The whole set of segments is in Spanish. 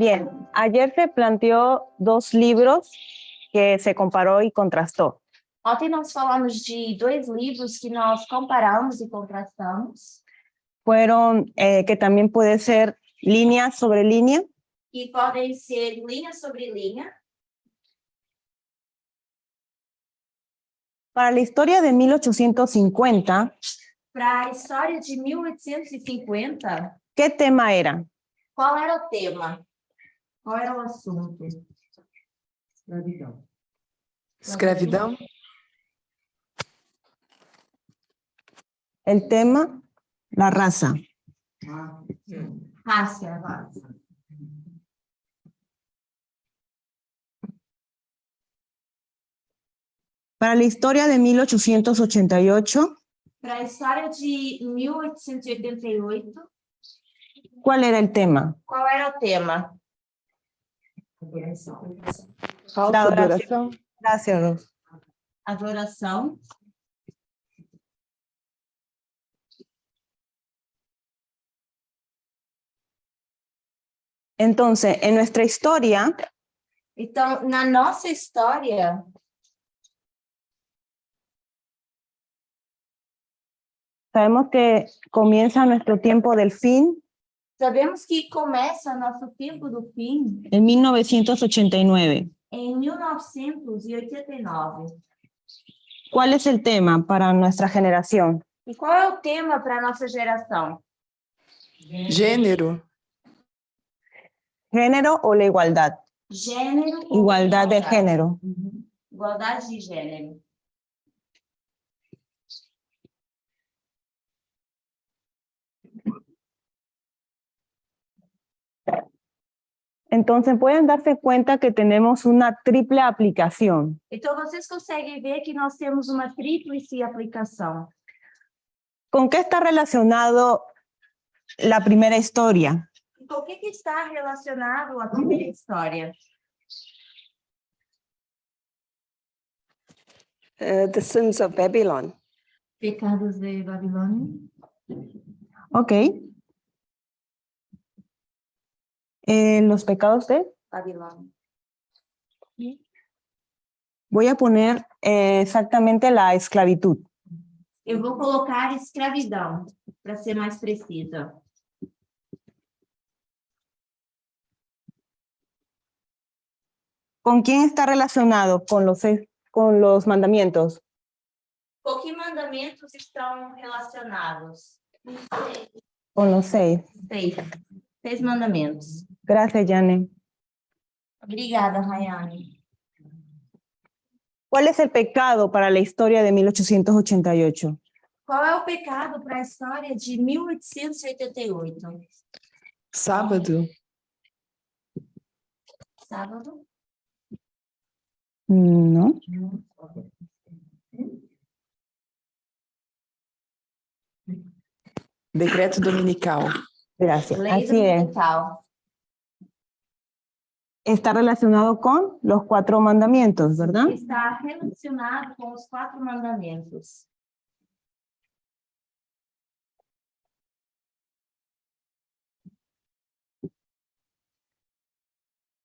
Bien, ayer se planteó dos libros que se comparó y contrastó. Ontem nós falamos de dois livros que nós comparamos e contrastamos, Fueron que también puede ser línea sobre línea, que podem ser linha sobre linha. para la historia de 1850. Para a história de 1850, ¿Qué tema era? qual era o tema? Qual era o assunto? Escravidão. El tema, la raza. Raça. Para la historia de 1888, Para a história de 1888, ¿cuál era el tema? qual era o tema? Falsa adoração. Gracias, Ros. Adoração. Entonces, en nuestra historia, Então, na nossa história, sabemos que comienza nuestro tiempo del fin sabemos que começa nosso tempo do fim en 1989. em 1989. ¿Cuál es el tema para nuestra generación? E qual é o tema para a nossa geração? Gênero. ¿Género o la igualdad? Gênero. ou Igualdad de igualdade? género. Igualdade de gênero. Entonces pueden darse cuenta que tenemos una triple aplicación. Então, vocês conseguem ver que nós temos uma tríplice aplicação. ¿Con qué está relacionado la primera historia? E com o que está relacionado à primeira história? The sins of Babylon. Pecados de Babilônia. Ok. Los pecados de... Babilônia. Voy a poner exactamente la esclavitud. Eu vou colocar escravidão, para ser mais precisa. ¿Con quién está relacionado? Con los mandamientos. Com que mandamentos estão relacionados? Con los 6. Seis mandamentos. Gracias, Jane. Obrigada, Rayane. ¿Cuál es el pecado para la historia de 1888? Qual é o pecado para a história de 1888? Sábado. Sábado? No. Decreto dominical. Gracias. Lei Así es. dominical. Está relacionado con los 4 mandamientos, ¿verdad? Está relacionado com os 4 mandamentos.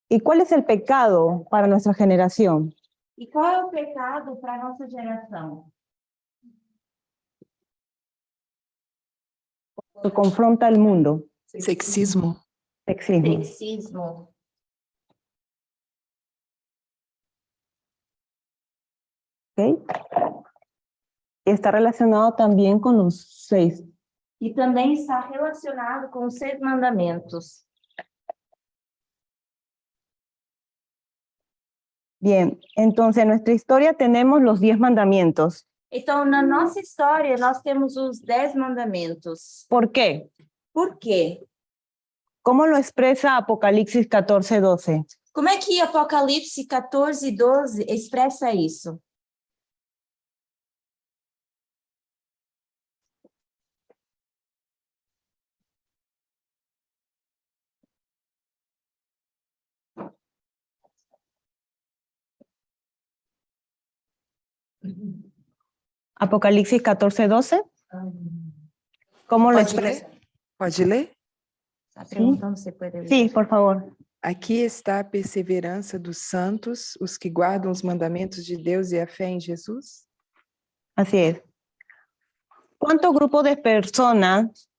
¿Y cuál es el pecado para nuestra generación? E qual é o pecado para a nossa geração? Que confronta el mundo. Sexismo. Sexismo. Sexismo. ¿Ok? Y está relacionado también con los 6. E também está relacionado com os 6 mandamentos. Bien, entonces en nuestra historia tenemos los 10 mandamientos. Então, na nossa história, nós temos os 10 mandamentos. ¿Por qué? Por quê? ¿Cómo lo expresa Apocalipsis 14:12? Como é que Apocalipse 14:12 expressa isso? Apocalipsis 14:12. ¿Cómo lo Pode expresa? ler? Pode ler? Está perguntando se pode ler. Sí, por favor. Aqui está a perseverança dos santos, os que guardam os mandamentos de Deus e a fé em Jesus? Así es. ¿Cuántos grupos de personas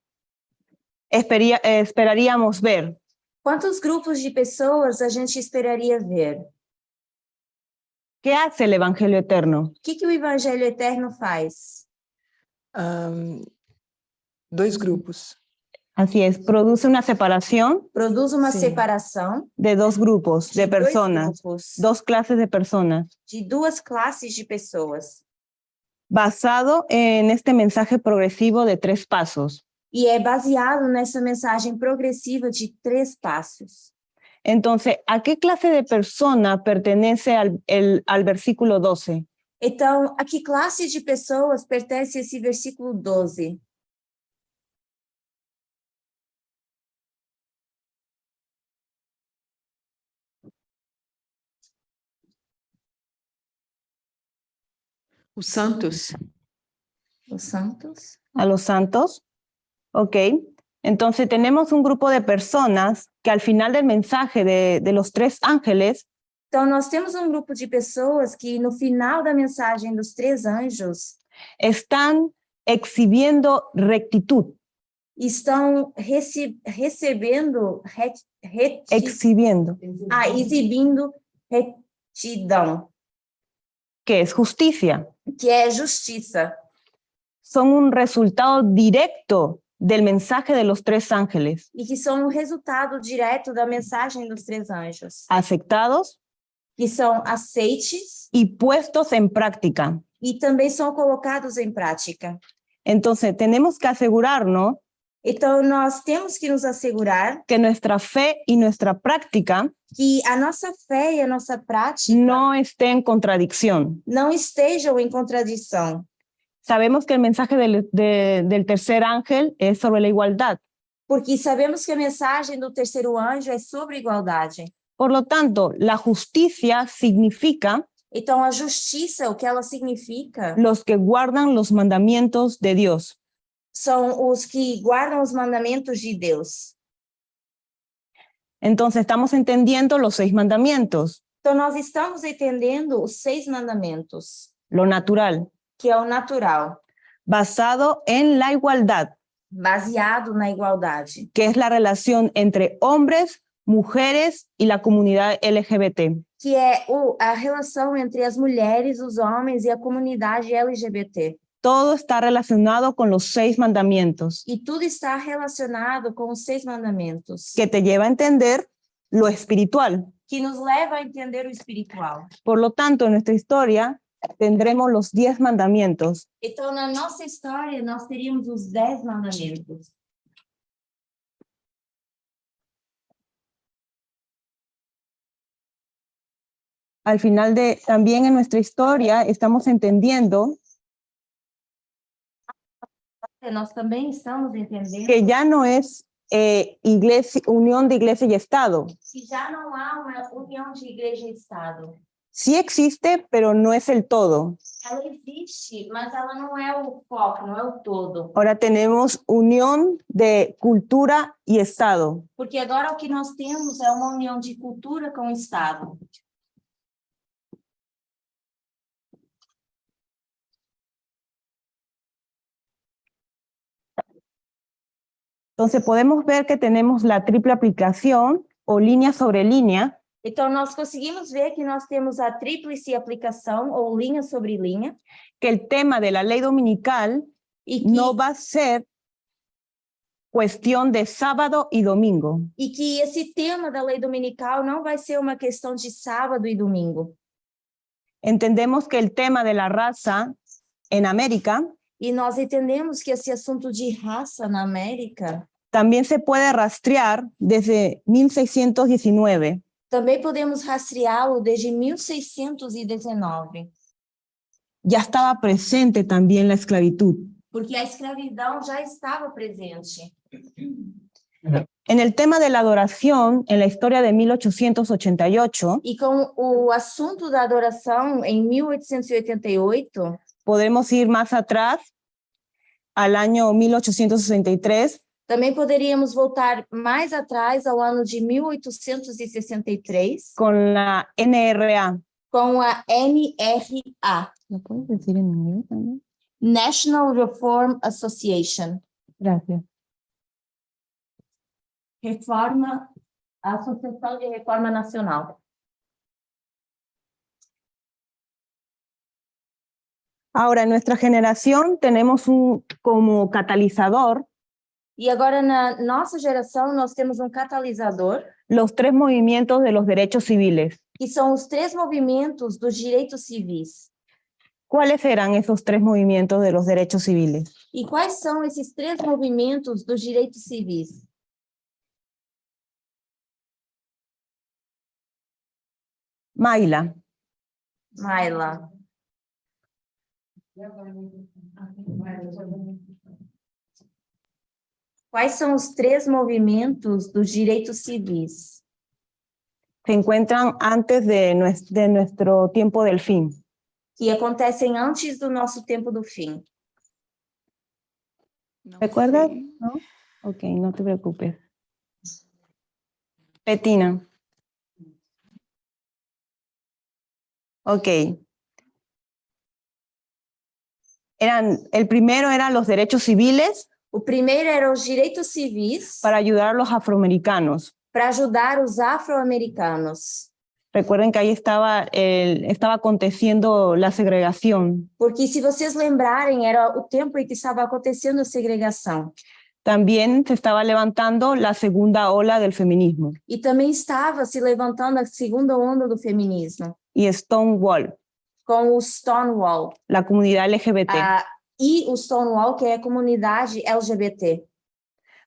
esperaríamos ver? Quantos grupos de pessoas a gente esperaria ver? ¿Qué hace el Evangelio eterno? O que o Evangelho Eterno faz? Dois grupos. Así es, produce una separación Produz uma Sim. separação de dos grupos de de dois personas, grupos, dos clases de personas, de duas classes de pessoas. basado en este mensaje progresivo de 3 pasos. E é baseado nessa mensagem progressiva de 3 passos. Entonces, ¿a qué clase de persona pertenece al versículo 12? Então, a que classe de pessoas pertence esse versículo 12? Os santos. Os santos? ¿A los santos? Ok. Entonces, tenemos un grupo de personas que al final del mensaje de los 3 ángeles Então, nós temos um grupo de pessoas que, no final da mensagem dos 3 anjos, están exhibiendo rectitud. estão recebendo, Exhibiendo, exibindo retidão, que es justicia. que é justiça. Son un resultado directo del mensaje de los 3 ángeles, E que são um resultado direto da mensagem dos 3 anjos, aceptados que são aceites y puestos en práctica. e também são colocados em prática. Entonces, tenemos que asegurarnos Então, nós temos que nos assegurar que nuestra fe y nuestra práctica que a nossa fé e a nossa prática no esté en contradicción. não estejam em contradição. Sabemos que el mensaje del tercer ángel es sobre la igualdad. Porque sabemos que a mensagem do terceiro anjo é sobre igualdade. Por lo tanto, la justicia significa Então, a justiça, o que ela significa, los que guardan los mandamientos de Dios. são os que guardam os mandamentos de Deus. Entonces, estamos entendiendo los 6 mandamientos, Então, nós estamos entendendo os 6 mandamentos, lo natural, que é o natural, basado en la igualdad, baseado na igualdade, que es la relación entre hombres, mujeres y la comunidad LGBT. que é a relação entre as mulheres, os homens e a comunidade LGBT. Todo está relacionado con los 6 mandamientos, E tudo está relacionado com os 6 mandamentos, que te lleva a entender lo espiritual. que nos leva a entender o espiritual. Por lo tanto, en nuestra historia tendremos los 10 mandamientos. Então, na nossa história, nós teríamos os 10 mandamentos. Al final también en nuestra historia estamos entendiendo Nós também estamos entendendo que ya no es unión de iglesia y Estado. que já não há uma união de igreja e Estado. Sí existe, pero no es el todo. Ela existe, mas ela não é o foco, não é o todo. Ahora tenemos unión de cultura y Estado. Porque agora o que nós temos é uma união de cultura com o Estado. Entonces podemos ver que tenemos la triple aplicación o línea sobre línea, Então, nós conseguimos ver que nós temos a tríplice aplicação, ou linha sobre linha, que el tema de la ley dominical e que, no va a ser cuestión de sábado y domingo. e que esse tema da lei dominical não vai ser uma questão de sábado e domingo. Entendemos que el tema de la raza en América E nós entendemos que esse assunto de raça na América también se puede rastrear desde 1619. também podemos rastreá-lo desde 1619, Ya estaba presente también la esclavitud. porque a escravidão já estava presente. En el tema de la adoración, en la historia de 1888, E com o assunto da adoração, em 1888, podemos ir más atrás, al año 1863, Também poderíamos voltar mais atrás ao ano de 1863 con la NRA. com a NRA, ¿Lo puedes decir en inglés también? National Reform Association. Gracias. Associação de Reforma Nacional. Ahora, en nuestra generación tenemos como catalizador E agora, na nossa geração, nós temos um catalisador, los 3 movimientos de los derechos civiles. que são os 3 movimentos dos direitos civis. ¿Cuáles eran esos 3 movimientos de los derechos civiles? E quais são esses 3 movimentos dos direitos civis? Mayla. Maila. Quais são os 3 movimentos dos direitos civis? Se encuentran antes de nuestro tiempo del fin. Que acontecem antes do nosso tempo do fim. Não ¿Recuerdas? sei. ¿No? Ok, no te preocupes. Petina. Ok. El primero eran los derechos civiles O primeiro eram os direitos civis para ayudar a los afroamericanos. para ajudar os afro-americanos. Recuerden que ahí estaba aconteciendo la segregación. Porque, se vocês lembrarem, era o tempo em que estava acontecendo a segregação. También se estaba levantando la segunda ola del feminismo E também estava se levantando a segunda onda do feminismo, y Stonewall, com o Stonewall. la comunidad LGBT. E o Stonewall, que é a comunidade LGBT.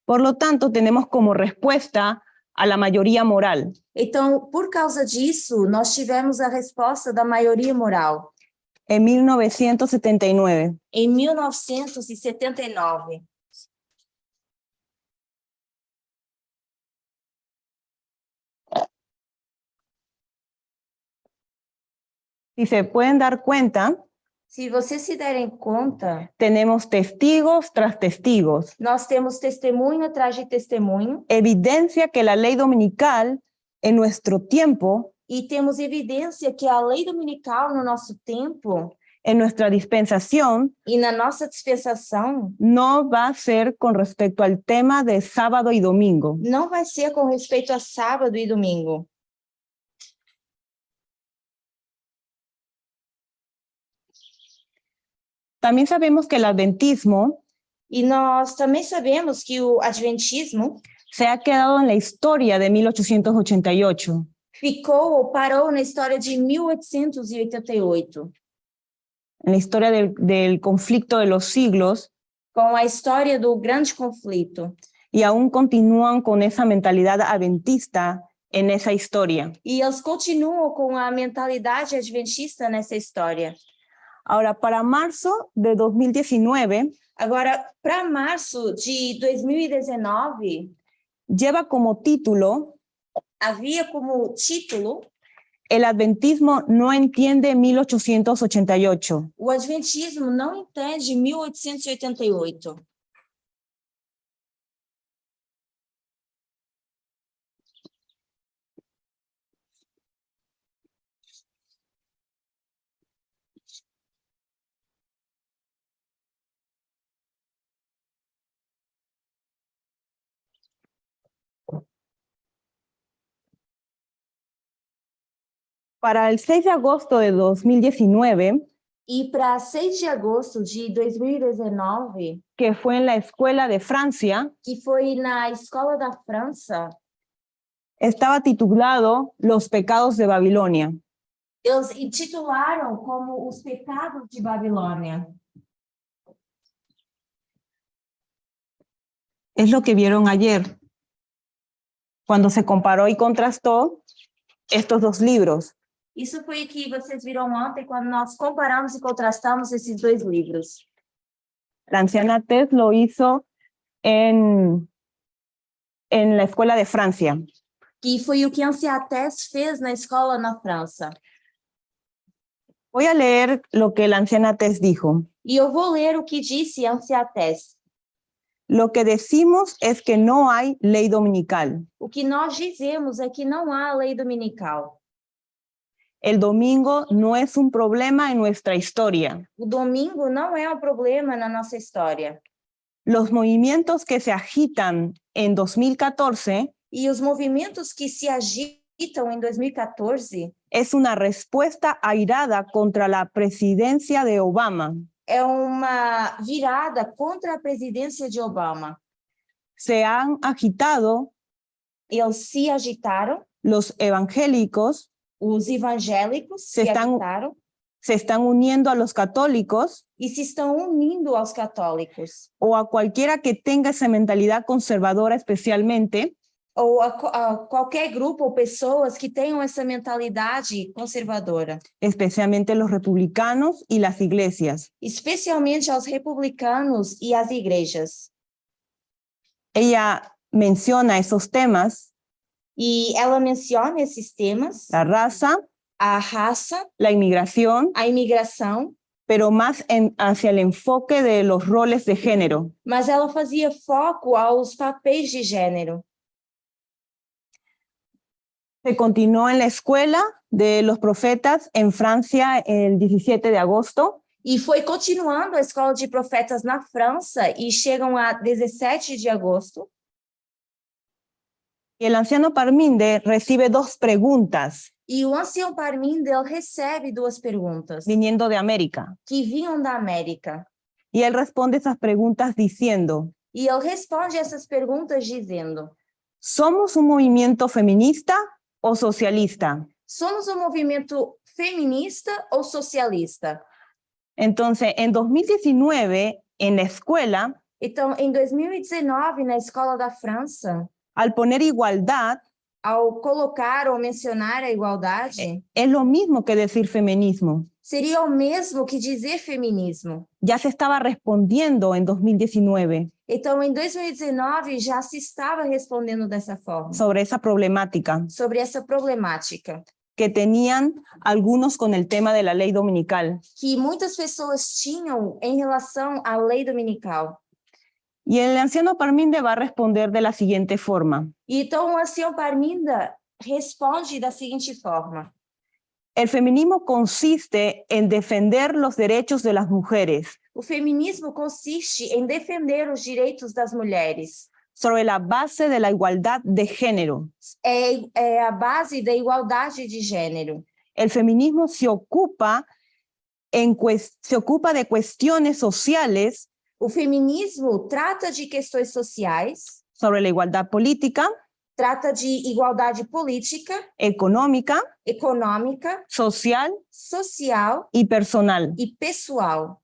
Por lo tanto, tenemos como respuesta a la mayoría moral. Então, por causa disso, nós tivemos a resposta da maioria moral. En 1979. Em 1979. Si se pueden dar cuenta, Se vocês se derem conta, tenemos testigos tras testigos, nós temos testemunho atrás de testemunho evidencia que la ley dominical en nuestro tiempo, e temos evidência que a lei dominical no nosso tempo en nuestra dispensación, e na nossa dispensação no va a ser con respecto al tema de sábado y domingo. não vai ser com respeito a sábado e domingo. También sabemos que el adventismo E nós também sabemos que o adventismo se ha quedado en la historia de 1888. ficou ou parou na história de 1888, En la historia del conflicto de los siglos, com a história do grande conflito. y aún continúan con esa mentalidad adventista en esa historia. E eles continuam com a mentalidade adventista nessa história. Ahora, para marzo de 2019, Agora, para março de 2019, lleva como título havia como título El adventismo no entiende 1888. O adventismo não entende 1888. Para el 6 de agosto de 2019, E para 6 de agosto de 2019, que fue en la escuela de Francia, que foi na escola da França, estaba titulado Los pecados de Babilonia. eles intitularam como Os Pecados de Babilônia. Es lo que vieron ayer, cuando se comparó y contrastó estos dos libros. Isso foi o que vocês viram ontem, quando nós comparamos e contrastamos esses dois livros. La anciana Tess lo hizo en la escuela de Francia. Que foi o que a Anciatès fez na escola na França. Voy a leer lo que la anciana Tess dijo. E eu vou ler o que disse a Anciatès. Lo que decimos es que no hay ley dominical. O que nós dizemos é que não há lei dominical. El domingo no es un problema en nuestra historia. O domingo não é um problema na nossa história. Los movimientos que se agitan en 2014 E os movimentos que se agitam em 2014 es una respuesta airada contra la presidencia de Obama. é uma virada contra a presidência de Obama. Se han agitado Eles se agitaram, los evangélicos, os evangélicos se estão- agitaram se están uniendo a los católicos e se estão unindo aos católicos, o a cualquiera que tenga esa mentalidad conservadora especialmente, ou a qualquer grupo ou pessoas que tenham essa mentalidade conservadora, especialmente los republicanos y las iglesias. especialmente aos republicanos e às igrejas. Ella menciona esos temas, E ela menciona esses temas, la raza, a raça, la inmigración, a imigração, pero más hacia el enfoque de los roles de género. mas ela fazia foco aos papéis de gênero. Se continuó en la escuela de los profetas en Francia el 17 de agosto. E foi continuando a escola de profetas na França e chegam a 17 de agosto. Y el anciano Parminde recibe dos preguntas E o ancião Parminde recebe duas perguntas viniendo de América. que vinham da América. Y él responde esas preguntas diciendo, E ele responde essas perguntas dizendo: ¿somos un movimiento feminista o socialista? somos um movimento feminista ou socialista? Entonces, en 2019, en la escuela, Então, em 2019, na escola da França, al poner igualdad, ao colocar ou mencionar a igualdade, es lo mismo que decir feminismo. seria o mesmo que dizer feminismo. Ya se estaba respondiendo en 2019 Então, em 2019, já se estava respondendo dessa forma, sobre esa problemática sobre essa problemática, que tenían algunos con el tema de la ley dominical. que muitas pessoas tinham em relação à lei dominical. Y el anciano Parminde va a responder de la siguiente forma. E então, o ancião Parminda responde da seguinte forma: El feminismo consiste en defender los derechos de las mujeres o feminismo consiste em defender os direitos das mulheres. sobre la base de la igualdad de género. É a base da igualdade de gênero. El feminismo se ocupa de cuestiones sociales O feminismo trata de questões sociais, sobre la igualdad política, trata de igualdade política, económica, econômica, social social y personal. e pessoal.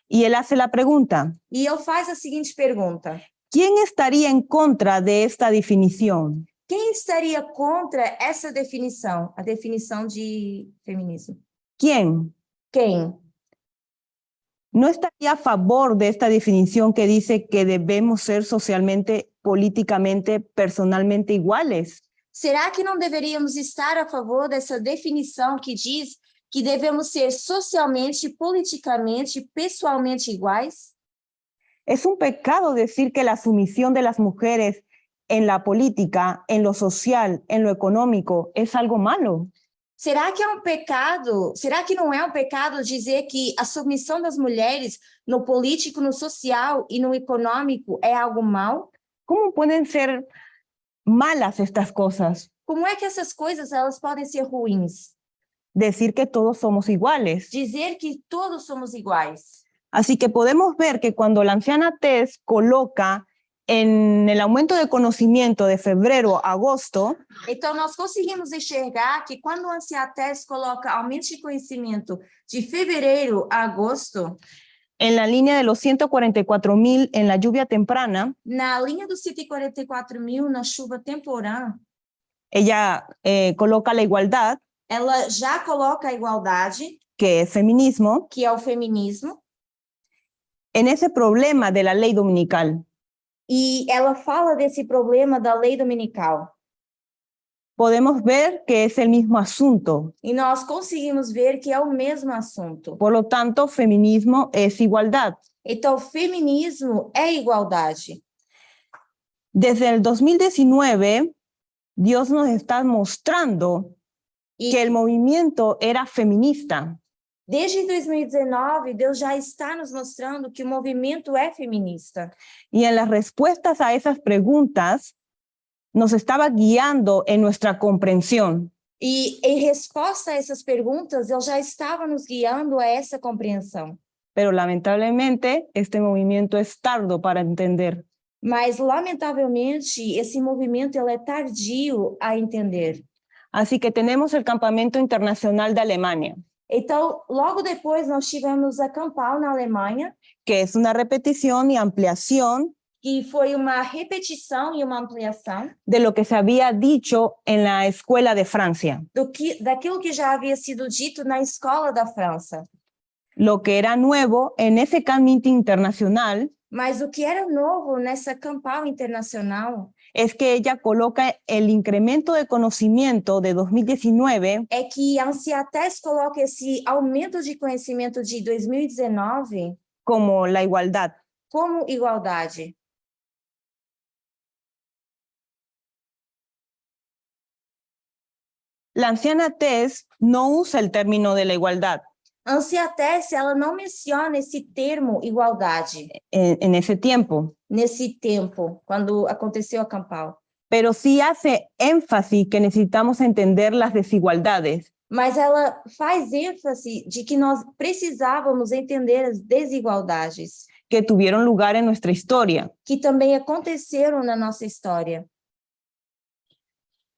Y él hace la pregunta, E ele faz a seguinte pergunta: ¿quién estaría en contra de esta definición? quem estaria contra essa definição, a definição de feminismo? ¿Quién? Quem? ¿No estaría a favor de esta definición que dice que debemos ser socialmente, políticamente, personalmente iguales? Será que não deveríamos estar a favor dessa definição que diz que devemos ser socialmente, politicamente, pessoalmente iguais? ¿Es un pecado decir que la sumisión de las mujeres en la política, en lo social, en lo económico, es algo malo? Será que é um pecado? Será que não é um pecado dizer que a submissão das mulheres no político, no social e no econômico é algo mal? ¿Cómo pueden ser malas estas cosas? Como é que essas coisas elas podem ser ruins? Decir que todos somos iguales. Dizer que todos somos iguais. Así que podemos ver que cuando la anciana Tess coloca en el aumento de conocimiento de febrero a agosto, Então, nós conseguimos enxergar que quando o Anciates coloca aumento de conhecimento de fevereiro a agosto, en la línea de los 144,000 en la lluvia temprana, na linha dos 144.000 na chuva temporã, ella coloca la igualdad, ela já coloca a igualdade, que es feminismo, que é o feminismo, en ese problema de la ley dominical. e ela fala desse problema da lei dominical. Podemos ver que es el mismo asunto. E nós conseguimos ver que é o mesmo assunto. Por lo tanto, feminismo es igualdad. Então, feminismo é igualdade. Desde el 2019, Dios nos está mostrando E que el movimiento era feminista. desde 2019, Deus já está nos mostrando que o movimento é feminista. Y en las respuestas a esas preguntas, nos estaba guiando en nuestra comprensión. E em resposta a essas perguntas, Ele já estava nos guiando a essa compreensão. Pero lamentablemente, este movimiento es tardo para entender. Mas, lamentavelmente, esse movimento ele é tardio a entender. Así que tenemos el Campamento Internacional de Alemania, Então, logo depois, nós tivemos a Campal na Alemanha, que es una repetición y ampliación que foi uma repetição e uma ampliação de lo que se había dicho en la Escuela de Francia. daquilo que já havia sido dito na escola da França. Lo que era nuevo en ese Campamento Internacional Mas o que era novo nessa Campal internacional es que ella coloca el incremento de conocimiento de 2019 é que a Anciates coloca esse aumento de conhecimento de 2019 como la igualdad. como igualdade. La anciana Tess no usa el término de la igualdad A Anciates, ela não menciona esse termo igualdade en ese tiempo, nesse tempo, quando aconteceu a Campal. pero sí hace énfasis que necesitamos entender las desigualdades Mas ela faz ênfase de que nós precisávamos entender as desigualdades que tuvieron lugar en nuestra historia, que também aconteceram na nossa história,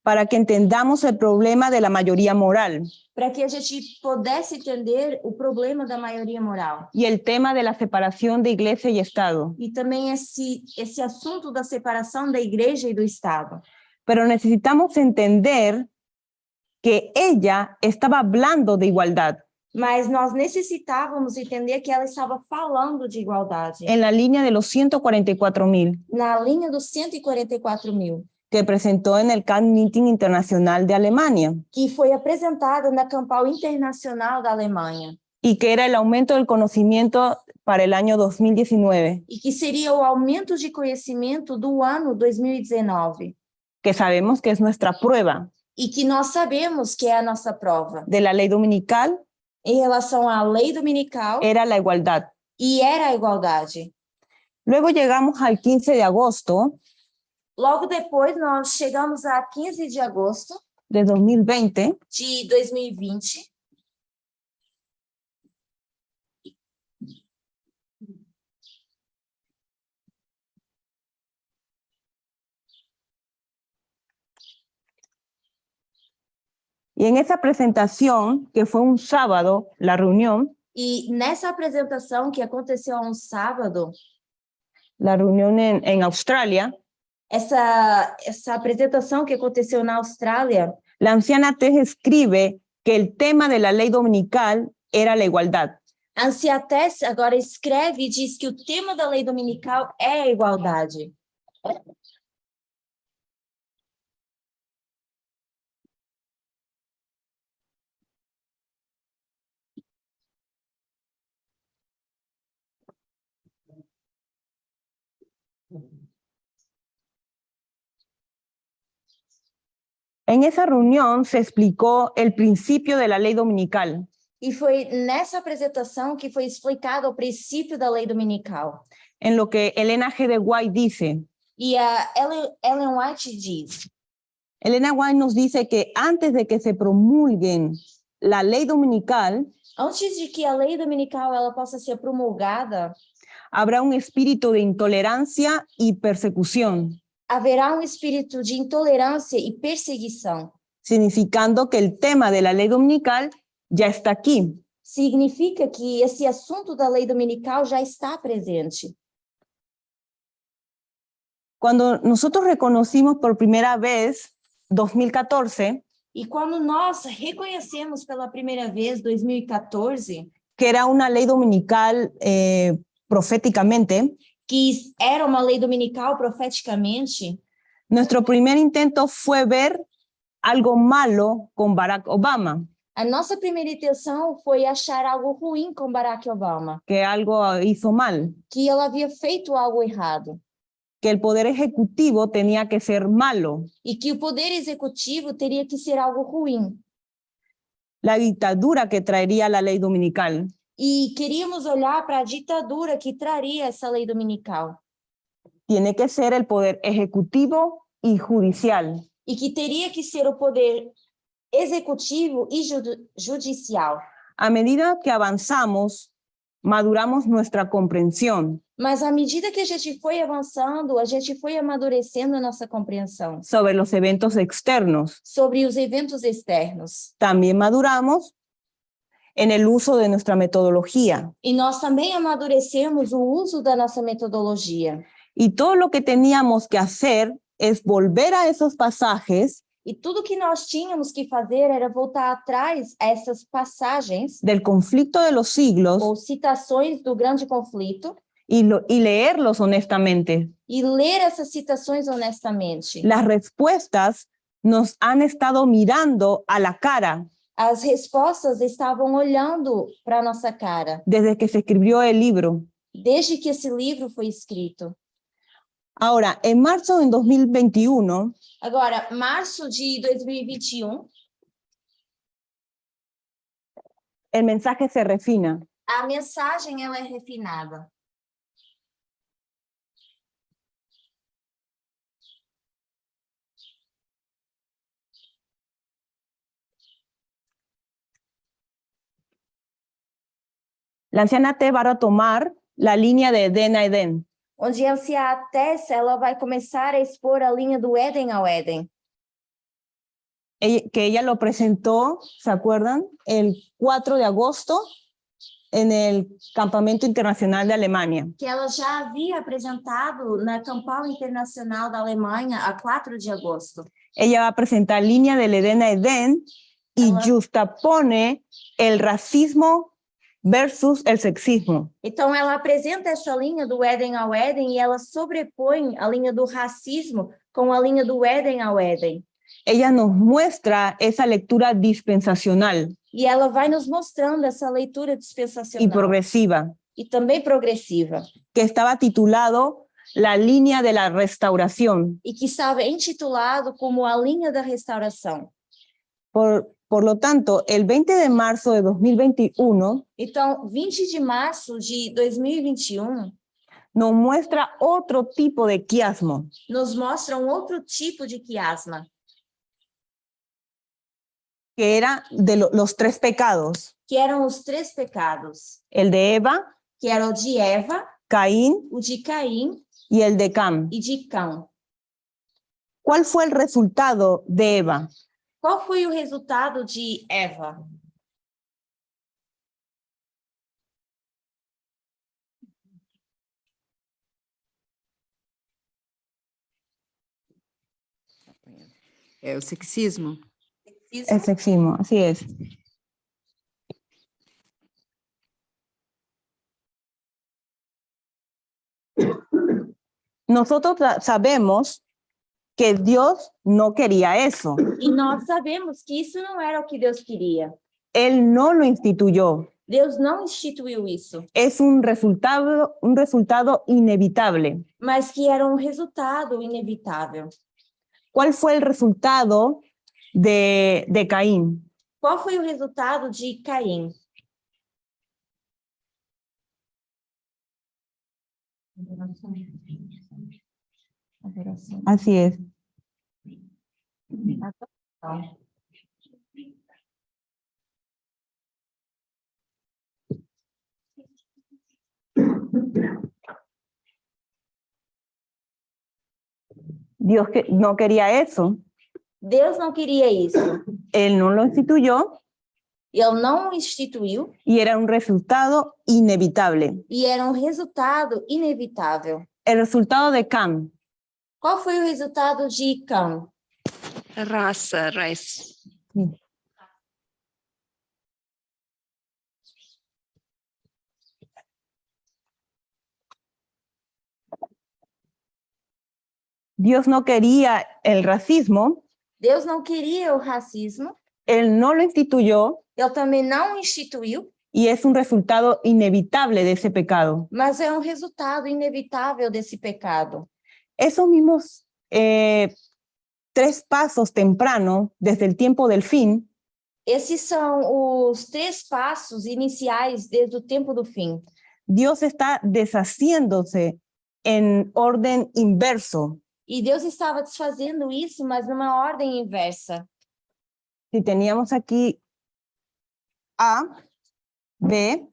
para que entendamos el problema de la mayoría moral para que a gente pudesse entender o problema da maioria moral. y el tema de la separación de iglesia y Estado. E também esse assunto da separação da igreja e do Estado. Pero necesitamos entender que ella estaba hablando de igualdad Mas nós necessitávamos entender que ela estava falando de igualdade en la línea de los 144,000 na linha dos 144.000, que presentó en el Camp Meeting Internacional de Alemania que foi apresentada na Campal Internacional da Alemanha, y que era el aumento del conocimiento para el año 2019, e que seria o aumento de conhecimento do ano 2019, que sabemos que es nuestra prueba e que nós sabemos que é a nossa prova. de la ley dominical, Em relação à lei dominical, era la igualdad. e era a igualdade. Luego llegamos al 15 de agosto Logo depois, nós chegamos a 15 de agosto de 2020, de 2020, y en esa presentación, que fue un sábado, la reunión, e nessa apresentação que aconteceu um sábado, la reunión en Australia, essa apresentação que aconteceu na Austrália, la anciana Tess escribe que el tema de la ley dominical era la igualdad. a Anciates agora escreve e diz que o tema da lei dominical é a igualdade. En esa reunión se explicó el principio de la ley dominical, E foi nessa apresentação que foi explicado o princípio da lei dominical. en lo que Elena G. de White dice. E a Ellen White diz: Elena White nos dice que antes de que se promulguen la lei dominical, antes de que a lei dominical ela possa ser promulgada, habrá un espíritu de intolerancia y persecución, haverá um espírito de intolerância e perseguição. significando que el tema de la lei dominical ya está aquí. Significa que esse assunto da lei dominical já está presente. Cuando nosotros reconocimos por primera vez 2014 E quando nós reconhecemos pela primeira vez, 2014, que era una ley dominical proféticamente, que era uma lei dominical profeticamente, nuestro primer intento fue ver algo malo con Barack Obama. A nossa primeira intenção foi achar algo ruim com Barack Obama, que algo hizo mal, que ele havia feito algo errado que el poder ejecutivo tenía que ser malo, e que o poder executivo teria que ser algo ruim. la dictadura que traería la ley dominical. E queríamos olhar para a ditadura que traria essa lei dominical Tiene que ser el poder ejecutivo y judicial. e que teria que ser o poder executivo e judicial. A medida que avanzamos, maduramos nuestra comprensión Mas à medida que a gente foi avançando, a gente foi amadurecendo a nossa compreensão sobre los eventos externos. sobre os eventos externos. También maduramos en el uso de nuestra metodología. E nós também amadurecemos o uso da nossa metodologia. Y todo lo que teníamos que hacer es volver a esos pasajes E tudo que nós tínhamos que fazer era voltar atrás a essas passagens del conflicto de los siglos ou citações do grande conflito y leerlos honestamente. e ler essas citações honestamente. Las respuestas nos han estado mirando a la cara As respostas estavam olhando para a nossa cara desde que se escribió el libro. desde que esse livro foi escrito. Ahora, en marzo de 2021, Agora, março de 2021, el mensaje se refina. a mensagem ela é refinada. La anciana T va a tomar la línea de Edén a Edén. Onde a anciã Tessa, ela vai começar a expor a linha do Éden ao Éden. Que ella lo presentó, ¿se acuerdan? El 4 de agosto en el Campamento Internacional de Alemania. Que ela já havia apresentado na Campal Internacional da Alemanha a 4 de agosto. Ella va a presentar línea del Edén a Edén y Ela- justapone el racismo versus el sexismo. Então, ela apresenta essa linha do Éden ao Éden e ela sobrepõe a linha do racismo com a linha do Éden ao Éden. Ella nos muestra esa lectura dispensacional E ela vai nos mostrando essa leitura y dispensacional progresiva, e também progressiva, que estaba titulado La línea de la restauración. e que estava intitulado como a linha da restauração. Por lo tanto, el 20 de marzo de 2021 Então, 20 de março de 2021 nos muestra otro tipo de quiasmo, nos mostra um outro tipo de quiasma, que era de los tres pecados, que eram os 3 pecados, el de Eva, que era o de Eva, Caín o de Caim y el de Cam. e de Cão. ¿Cuál fue el resultado de Eva? Qual foi o resultado de Eva? É o sexismo. El sexismo, así es. Nosotros sabemos que Dios no quería eso. E nós sabemos que isso não era o que Deus queria. Él no lo instituyó. Deus não instituiu isso, Es un resultado inevitable. mas que era um resultado inevitável. ¿Cuál fue el resultado de Caín? Qual foi o resultado de Caim? Así es. Dios no quería eso. Deus não queria isso. Él no lo instituyó Ele não o instituiu y era un resultado inevitable. e era um resultado inevitável. El resultado de Cam. Qual foi o resultado de Cão? Raça. Dios no quería el racismo Deus não queria o racismo Él no lo instituyó Ele também não instituiu, y es un resultado inevitable de ese pecado. mas é resultado inevitável desse pecado. Esos mismos 3 pasos temprano, desde el tiempo del fin, Esses são os 3 passos iniciais desde o tempo do fim. Dios está deshaciéndose en orden inverso. E Deus estava desfazendo isso, mas numa ordem inversa. Si teníamos aquí A, B,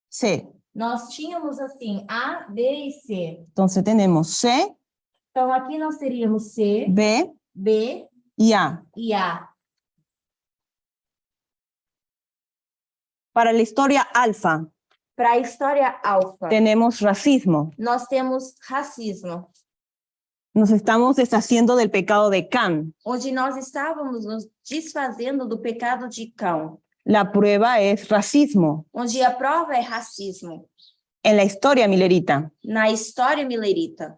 C. Nós tínhamos assim A, B e C. Entonces tenemos C, Então aqui nós teríamos C, B B y A. e A. Para la historia alfa, Para a história alfa, tenemos racismo. nós temos racismo, Nos estamos deshaciendo del pecado de Cam. onde nós estávamos nos desfazendo do pecado de Cão, La prueba es racismo onde a prova é racismo, en la historia milerita. na história milerita.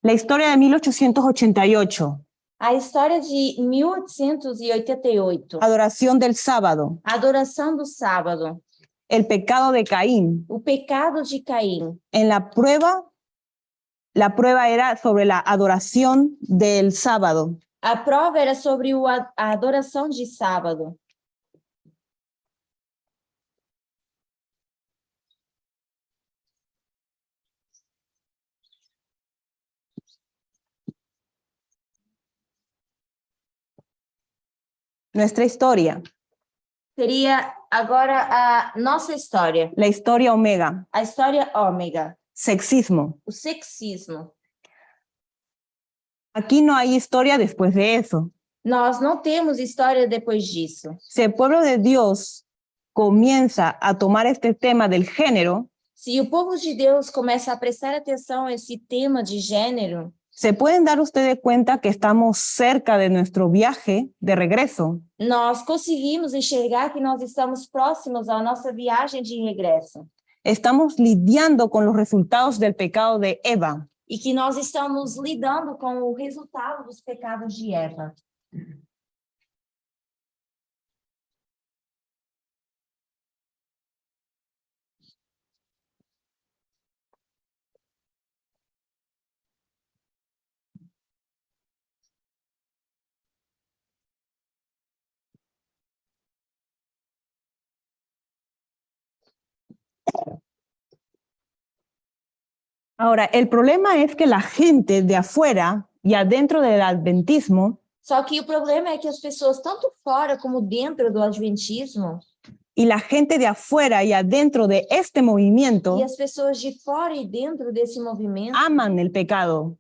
La historia de 1888, A história de 1888, adoración del sábado, a adoração do sábado, el pecado de Caín. o pecado de Caim. En la prueba era sobre la adoración del sábado. A prova era sobre a adoração de sábado. Nuestra historia, Seria agora a nossa história, la historia omega, a história ômega, sexismo. o sexismo. Aquí no hay historia después de eso. Nós não temos história depois disso. Si el pueblo de Dios comienza a tomar este tema del género, Se o povo de Deus começa a prestar atenção a esse tema de gênero, ¿se pueden dar ustedes cuenta que estamos cerca de nuestro viaje de regreso? nós conseguimos enxergar que nós estamos próximos à nossa viagem de regresso Estamos lidiando con los resultados del pecado de Eva. e que nós estamos lidando com o resultado dos pecados de Eva. Ahora, el problema es que la gente de afuera y adentro del adventismo Só que o problema é que as pessoas, tanto fora como dentro do adventismo, y la gente de afuera y adentro de este movimiento e as pessoas de fora e dentro desse movimento, aman el pecado,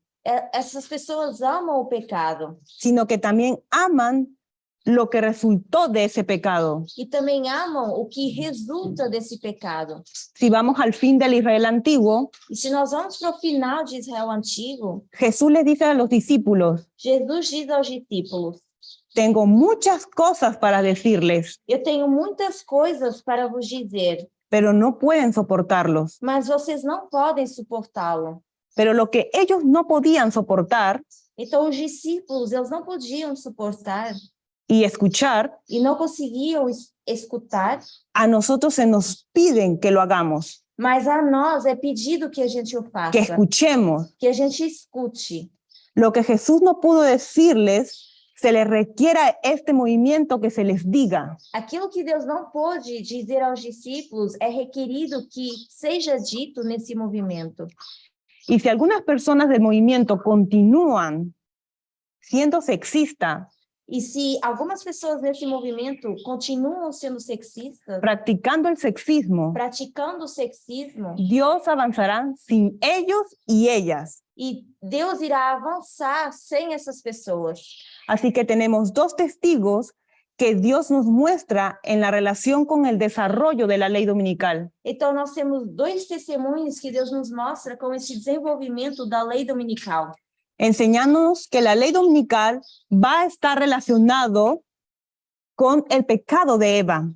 essas pessoas amam o pecado sino que también aman lo que resultó de ese pecado. e também amam o que resulta desse pecado. Si vamos al fin del Israel antiguo, E se nós vamos para o final de Israel antigo, Jesús les dice a los discípulos, Jesus diz aos discípulos: tengo muchas cosas para decirles, eu tenho muitas coisas para vos dizer, pero no pueden soportarlos. mas vocês não podem suportá-lo. Pero lo que ellos no podían soportar Então os discípulos, eles não podiam suportar y escuchar, e não conseguiam escutar, a nosotros se nos piden que lo hagamos, mas a nós é pedido que a gente o faça, que escuchemos. que a gente escute. Lo que Jesús no pudo decirles, se les requiere a este movimiento que se les diga. Aquilo que Deus não pôde dizer aos discípulos é requerido que seja dito nesse movimento. Y si algunas personas del movimiento continúan siendo sexistas, E se algumas pessoas nesse movimento continuam sendo sexistas, practicando el sexismo, praticando o sexismo, Dios avanzará sin ellos y ellas. e Deus irá avançar sem essas pessoas. Así que tenemos 2 testigos que Dios nos muestra en la relación con el desarrollo de la ley dominical. Então, nós temos 2 testemunhos que Deus nos mostra com esse desenvolvimento da lei dominical. enseñándonos que la ley dominical va a estar relacionado con el pecado de Eva.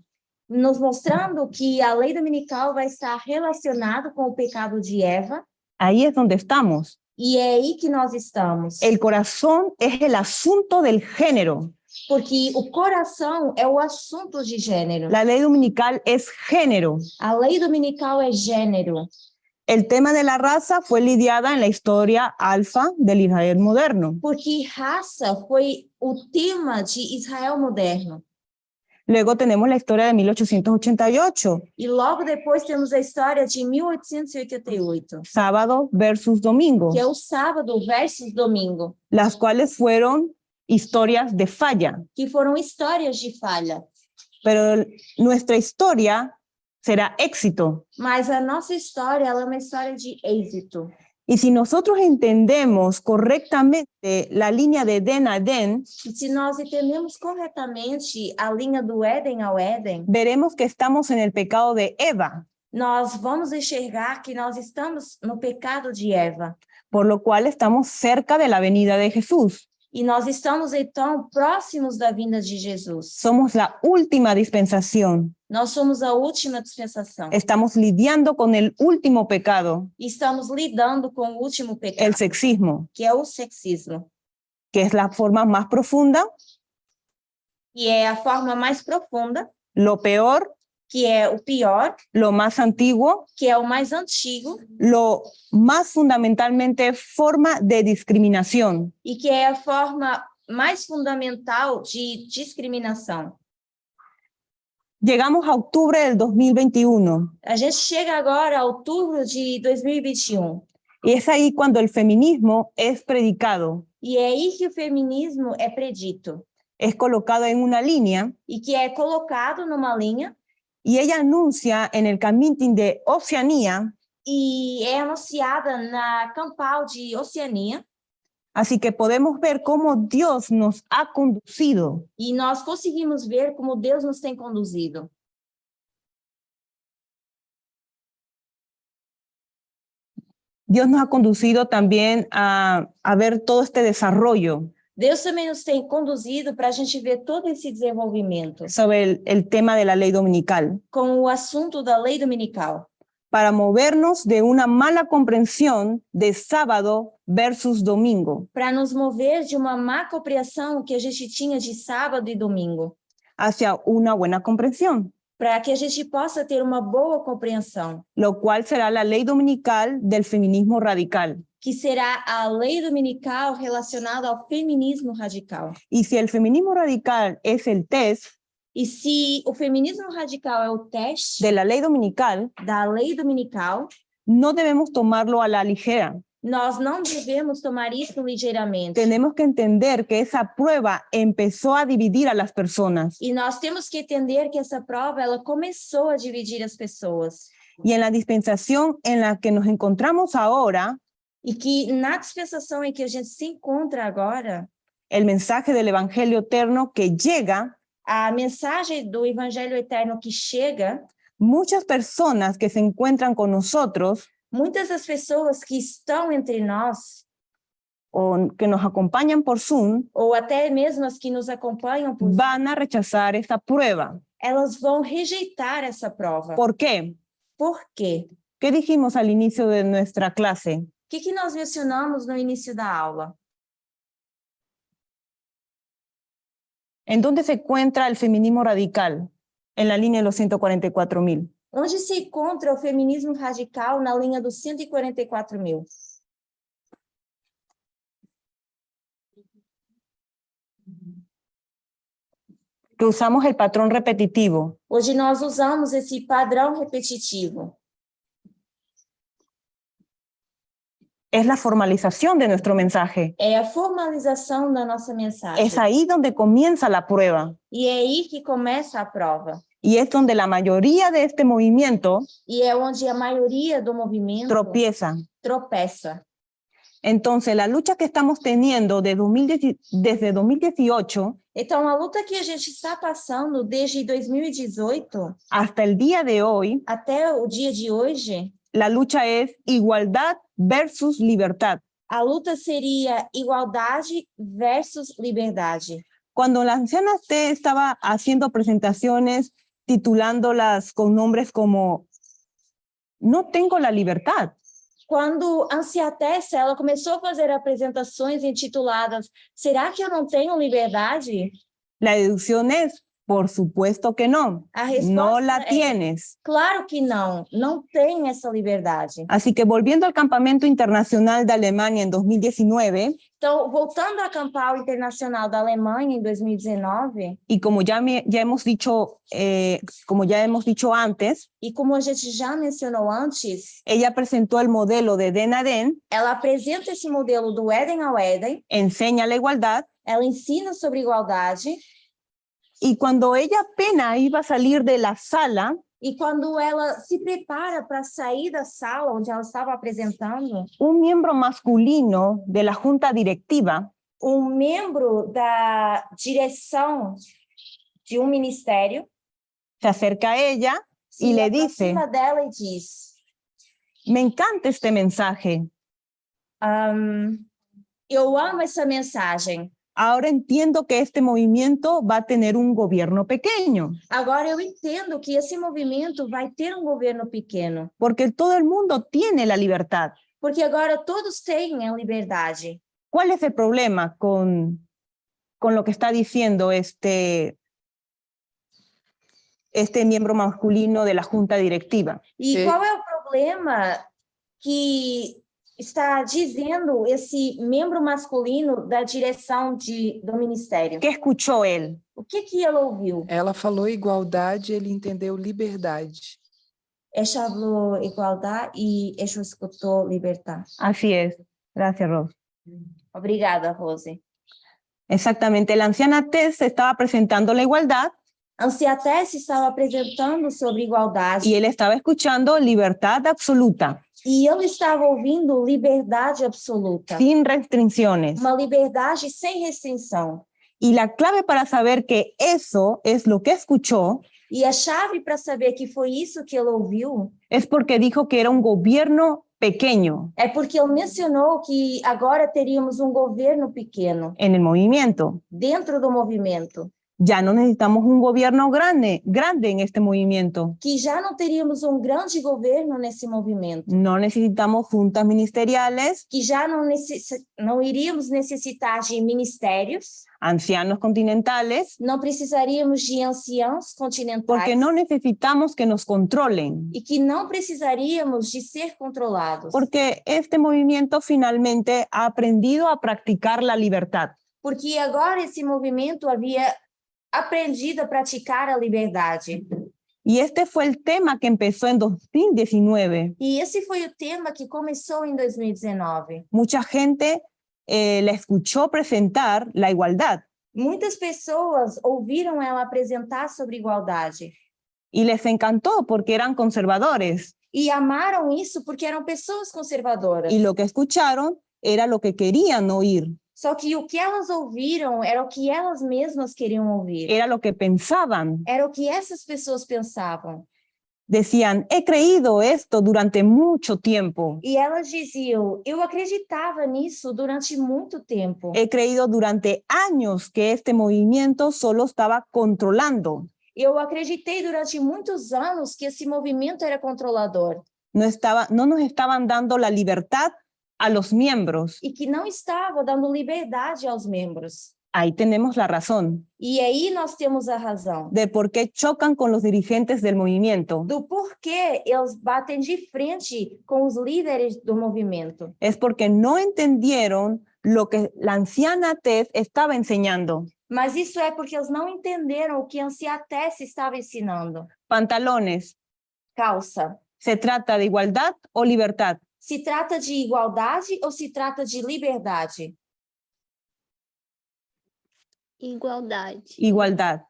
nos mostrando que a lei dominical vai estar relacionado com o pecado de Eva, Ahí es donde estamos. e é aí que nós estamos. El corazón es el asunto del género. Porque o coração é o assunto de gênero. La ley dominical es género. A lei dominical é gênero. El tema de la raza fue lidiada en la historia alfa del Israel moderno. Porque raça foi o tema de Israel moderno. Luego tenemos la historia de 1888, E logo depois temos a história de 1888, sábado versus domingo, que é o sábado versus domingo, las cuales fueron historias de falla. que foram histórias de falha. Pero nuestra historia será éxito. Mas a nossa história, ela é uma história de êxito. Y si nosotros entendemos correctamente la línea de Edén a Edén, E se nós entendemos corretamente a linha do Éden ao Éden, veremos que estamos en el pecado de Eva, nós vamos enxergar que nós estamos no pecado de Eva. por lo cual estamos cerca de la venida de Jesús. E nós estamos, então, próximos da vinda de Jesus. Somos la última dispensación. Nós somos a última dispensação. Estamos lidiando con el último pecado, E estamos lidando com o último pecado, el sexismo, que é o sexismo. que es la forma más profunda, Que é a forma mais profunda, lo peor, que é o pior, lo más antiguo, que é o mais antigo, lo más fundamentalmente forma de discriminación. e que é a forma mais fundamental de discriminação. Llegamos a octubre del 2021 A gente chega agora a outubro de 2021, y es ahí cuando el feminismo es predicado, e é aí que o feminismo é predito, es colocado en una línea e que é colocado numa linha, y ella anuncia en el Camintin de Oceanía, e é anunciada na Campal de Oceania, así que podemos ver cómo Dios nos ha conducido. e nós conseguimos ver como Deus nos tem conduzido. Dios nos ha conducido también a ver todo este desarrollo Deus também nos tem conduzido para a gente ver todo esse desenvolvimento sobre el tema de la ley dominical, com o assunto da lei dominical, para movernos de una mala comprensión de sábado versus domingo para nos mover de uma má compreensão que a gente tinha de sábado e domingo, hacia una buena comprensión, para que a gente possa ter uma boa compreensão, lo cual será la lei dominical del feminismo radical. que será a lei dominical relacionada ao feminismo radical. Y si el feminismo radical es el test E se o feminismo radical é o teste de la ley dominical, da lei dominical, no debemos tomarlo a la ligera. nós não devemos tomar isso ligeiramente. Tenemos que entender que esa prueba empezó a dividir a las personas. E nós temos que entender que essa prova, ela começou a dividir as pessoas. Y en la dispensación en la que nos encontramos ahora, E que na dispensação em que a gente se encontra agora, el mensaje del Evangelio eterno que llega, a mensagem do Evangelho Eterno que chega, muchas personas que se encuentran con nosotros muitas das pessoas que estão entre nós, o que nos acompañan por Zoom, ou até mesmo as que nos acompanham, van a rechazar esta prueba. elas vão rejeitar essa prova. ¿Por qué? Por quê? ¿Qué dijimos al inicio de nuestra clase? O que nós mencionamos no início da aula? ¿En dónde se encuentra el feminismo radical? En la línea de los 144.000. Onde se encontra o feminismo radical na linha dos 144.000? Que usamos el patrón repetitivo. Hoje nós usamos esse padrão repetitivo. Es la formalización de nuestro mensaje. É a formalização da nossa mensagem. Es ahí donde comienza la prueba. E é aí que começa a prova. Y es donde la mayoría de este movimiento E é onde a maioria do movimento tropieza. tropeça. Entonces, la lucha que estamos teniendo desde 2018 Então, a luta que a gente está passando desde 2018 hasta el día de hoy, até o dia de hoje, la lucha es igualdad versus libertad. A luta seria igualdade versus liberdade. Cuando la anciana T estaba haciendo presentaciones titulándolas con nombres como "No tengo la libertad", Quando Ancia Tessa, ela começou a fazer apresentações intituladas Será que eu não tenho liberdade? la deducción es, por supuesto que no, A respuesta no la es- tienes. Claro que não tem essa liberdade. Así que volviendo al Campamento Internacional de Alemania en 2019, Então, voltando ao Acampamento Internacional da Alemanha em 2019, y como ya hemos dicho antes, e como a gente já mencionou antes, ella presentó el modelo de Den a Den, ela apresenta esse modelo do Éden ao Éden, enseña la igualdad, ela ensina sobre igualdade, y cuando ella apenas iba a salir de la sala, e quando ela se prepara para sair da sala onde ela estava apresentando, un miembro masculino de la junta directiva membro da direção de ministério se acerca a ella se y le dice: aproxima dela e diz: me encanta este mensaje. eu amo essa mensagem. Ahora entiendo que este movimiento va a tener un gobierno pequeño, Agora eu entendo que esse movimento vai ter governo pequeno, porque todo el mundo tiene la libertad. porque agora todos têm a liberdade. ¿Cuál es el problema con lo que está diciendo este miembro masculino de la junta directiva? E qual é o problema que está dizendo esse membro masculino da direção do ministério? ¿Qué escuchó él? O que ele ouviu? Ela falou igualdade, ele entendeu liberdade. Ele falou igualdade e ele escutou liberdade. Así es. Gracias, Rose. Obrigada, Rose. Exactamente. La anciana Tess estaba presentando la igualdad Ancia Tess estava apresentando sobre igualdade y él estaba escuchando libertad absoluta, e ele estava ouvindo liberdade absoluta, sin restricciones. uma liberdade sem restrição. Y la clave para saber que eso es lo que escuchó E a chave para saber que foi isso que ele ouviu es porque dijo que era un gobierno pequeño é porque ele mencionou que agora teríamos governo pequeno en el movimiento. dentro do movimento, Ya no necesitamos un gobierno grande en este movimiento. que já não teríamos grande governo nesse movimento, No necesitamos juntas ministeriales, que já não iríamos necessitar de ministérios, ancianos continentales, não precisaríamos de anciãos continentais, porque no necesitamos que nos controlen, e que não precisaríamos de ser controlados, porque este movimiento finalmente ha aprendido a practicar la libertad. porque agora esse movimento havia aprendido a praticar a liberdade. Y este fue el tema que empezó en 2019. E esse foi o tema que começou em 2019. Mucha gente la escuchó presentar la igualdad Muitas pessoas ouviram ela apresentar sobre igualdade y les encantó porque eran conservadores e amaram isso porque eram pessoas conservadoras. y lo que escucharon era lo que querían oír, Só que o que elas ouviram era o que elas mesmas queriam ouvir. era lo que pensaban. Era o que essas pessoas pensavam. Decían: he creído esto durante mucho tiempo. E elas diziam, eu acreditava nisso durante muito tempo. He creído durante años que este movimiento solo estaba controlando. Eu acreditei durante muitos anos que esse movimento era controlador No nos estaban dando la libertad a los miembros. e que não estava dando liberdade aos membros. Ahí tenemos la razón E aí nós temos a razão de por qué chocan con los dirigentes del movimiento. do porquê eles batem de frente com os líderes do movimento. Es porque no entendieron lo que la anciana Tess estaba enseñando. Mas isso é porque eles não entenderam o que a Ancia Tess estava ensinando. Pantalones, Calça. ¿se trata de igualdad o libertad? Se trata de igualdade ou se trata de liberdade? Igualdade. Igualdad.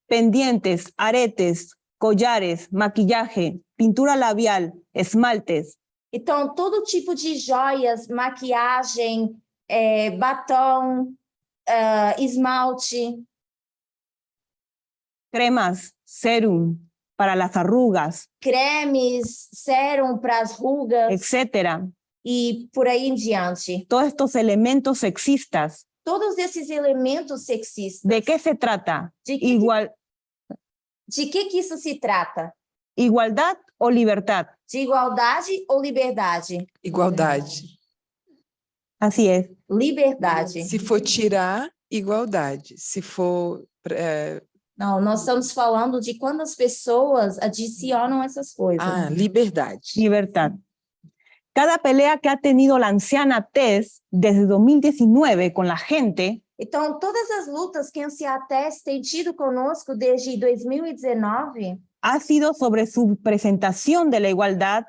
Pendientes, aretes, collares, maquillaje, pintura labial, esmaltes. Então, todo tipo de joias, maquiagem, batom, esmalte, Cremas, serum para las arrugas, cremes, sérum para as rugas, etcétera. e por aí em diante. Todos estos elementos sexistas, Todos esses elementos sexistas. ¿de qué se trata? De que isso se trata? Igualdad o libertad. De igualdade ou liberdade? Igualdade. Así es. Liberdade. Se for tirar, igualdade. Se for Não, nós estamos falando de quando as pessoas adicionam essas coisas. liberdade. Libertad. Cada pelea que ha tenido la anciana Tess desde 2019 con la gente Então, todas as lutas que a Anciates tem tido conosco desde 2019 ha sido sobre su presentación de la igualdad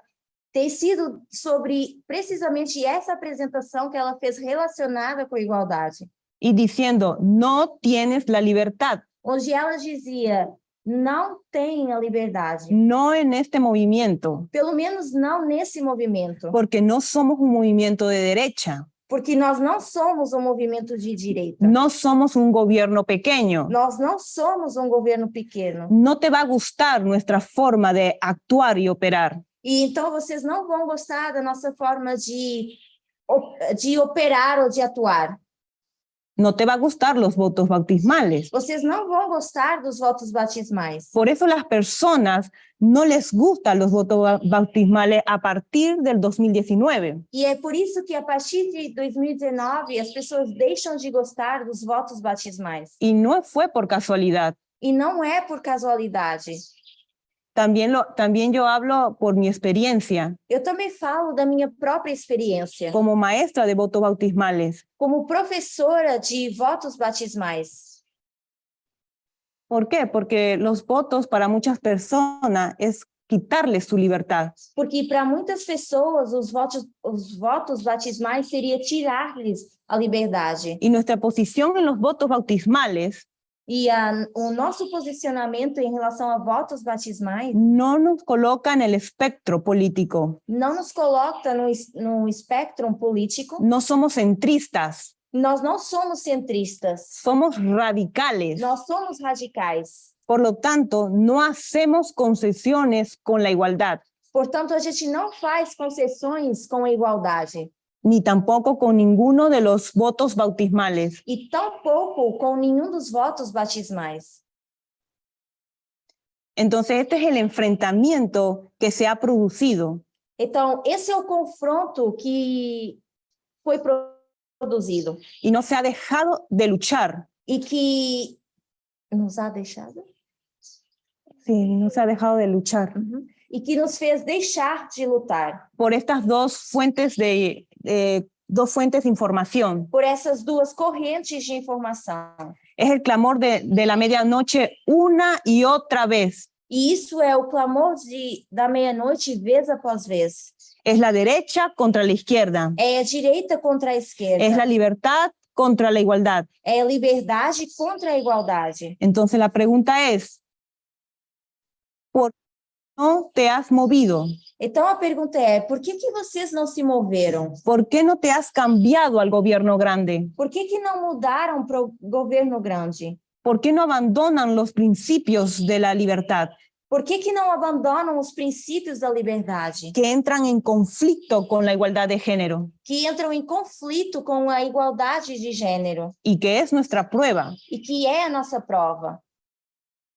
tem sido sobre precisamente essa apresentação que ela fez relacionada com a igualdade, y diciendo, no tienes la libertad, onde ela dizia, não tem a liberdade, no en este movimiento, pelo menos não nesse movimento, porque no somos un movimiento de derecha, porque nós não somos um movimento de direita, no somos un gobierno pequeño. nós não somos um governo pequeno, No te va a gustar nuestra forma de actuar y operar. e então vocês não vão gostar da nossa forma de operar ou de atuar. No te va a gustar los votos bautismales. Vocês não vão gostar dos votos batismais. Por eso las personas no les gustan los votos bautismales a partir del 2019. E é por isso que, a partir de 2019, as pessoas deixam de gostar dos votos batismais. Y no fue por casualidad. E não é por casualidade. También yo hablo por mi experiencia Eu também falo da minha própria experiência. como maestra de votos bautismales. Como professora de votos batismais. ¿Por qué? Porque los votos para muchas personas es quitarles su libertad. Porque para muitas pessoas os votos batismais seria tirar-lhes a liberdade. Y nuestra posición en los votos bautismales E o nosso posicionamento em relação a votos batismais no nos coloca en el espectro político. não nos coloca no espectro político. No somos centristas, Nós não somos centristas. somos radicales. Nós somos radicais. Por lo tanto, no hacemos concesiones con la igualdad, Portanto, a gente não faz concessões com a igualdade. ni tampoco con ninguno de los votos bautismales. E tampouco com nenhum dos votos batismais. Entonces, este es el enfrentamiento que se ha producido. Então, esse é o confronto que foi produzido. Y no se ha dejado de luchar. E que nos ha deixado. Sí, no se ha dejado de luchar. E que nos fez deixar de lutar. Por estas dos fuentes de información. Por essas duas correntes de informação. Es el clamor de la medianoche una y otra vez. E isso é o clamor da meia-noite, vez após vez. Es la derecha contra la izquierda. É a direita contra a esquerda. Es la libertad contra la igualdad. É a liberdade contra a igualdade. Entonces la pregunta es, ¿por qué no te has movido? Então a pergunta é, por que vocês não se moveram? ¿Por qué no te has cambiado al gobierno grande? Por que não mudaram para o governo grande? ¿Por qué no abandonan los principios de la libertad Por que não abandonam os princípios da liberdade? que entran en conflicto con la igualdad de género Que entram em conflito com a igualdade de gênero. y que es nuestra prueba? E que é a nossa prova.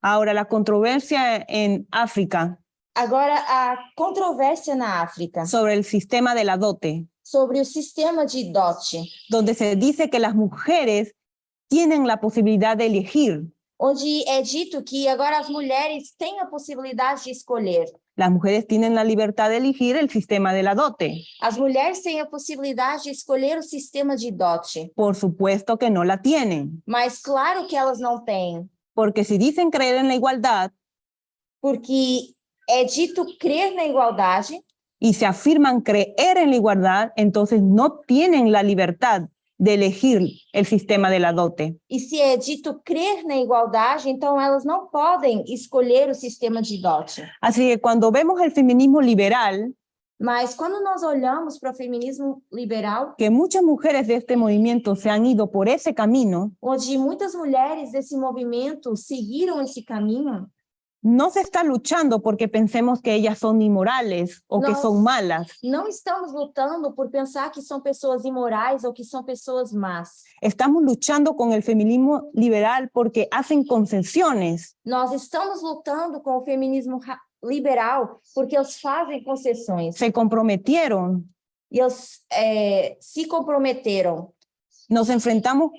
Ahora, la controversia en África Agora, a controvérsia na África sobre el sistema de la dote, sobre o sistema de dote, donde se dice que las mujeres tienen la posibilidad de elegir. onde é dito que agora as mulheres têm a possibilidade de escolher. Las mujeres tienen la libertad de elegir el sistema de la dote. As mulheres têm a possibilidade de escolher o sistema de dote, Por supuesto que no la tienen, mas claro que elas não têm, porque si dicen creer en la igualdad porque é dito crer na igualdade y se afirman creer en la igualdad, entonces no tienen la libertad de elegir el sistema de la dote. e se é dito crer na igualdade, então elas não podem escolher o sistema de dote. Así que cuando vemos el feminismo liberal, Mas quando nós olhamos para o feminismo liberal, que muchas mujeres de este movimiento se han ido por ese camino, onde muitas mulheres desse movimento seguiram esse caminho, No se está luchando porque pensemos que ellas son inmorales o que No. son malas. Não estamos lutando por pensar que são pessoas imorais ou que são pessoas más. Estamos luchando con el feminismo liberal porque hacen concesiones. Nós estamos lutando com o feminismo liberal porque eles fazem concessões. Se comprometieron. E eles se comprometeram. Nos enfrentamos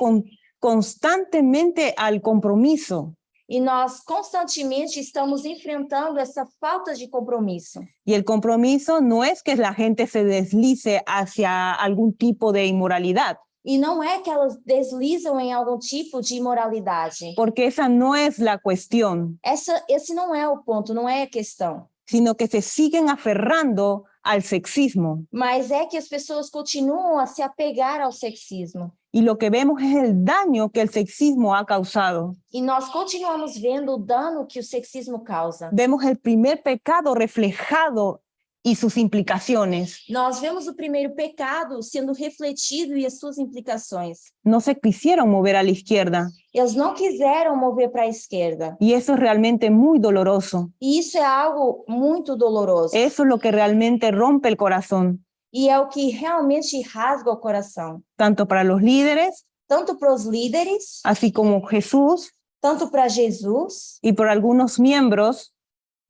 constantemente al compromiso. E nós constantemente estamos enfrentando essa falta de compromisso. Y el compromiso no es que la gente se deslice hacia algún tipo de inmoralidad, E não é que elas deslizam em algum tipo de imoralidade. porque esa no es la cuestión, Esse não é o ponto, não é a questão. sino que se siguen aferrando al sexismo. Mas é que as pessoas continuam a se apegar ao sexismo. Y lo que vemos es el daño que el sexismo ha causado. E nós continuamos vendo o dano que o sexismo causa. Vemos el primer pecado reflejado y sus implicaciones. Nós vemos o primeiro pecado sendo refletido e as suas implicações. No se quisieron mover a la izquierda Eles não quiseram mover para a esquerda. y eso es realmente muy doloroso. E isso é algo muito doloroso. Eso es lo que realmente rompe el corazón, E é o que realmente rasga o coração. tanto para los líderes, Tanto para os líderes, así como Jesús, tanto para Jesus, y por algunos miembros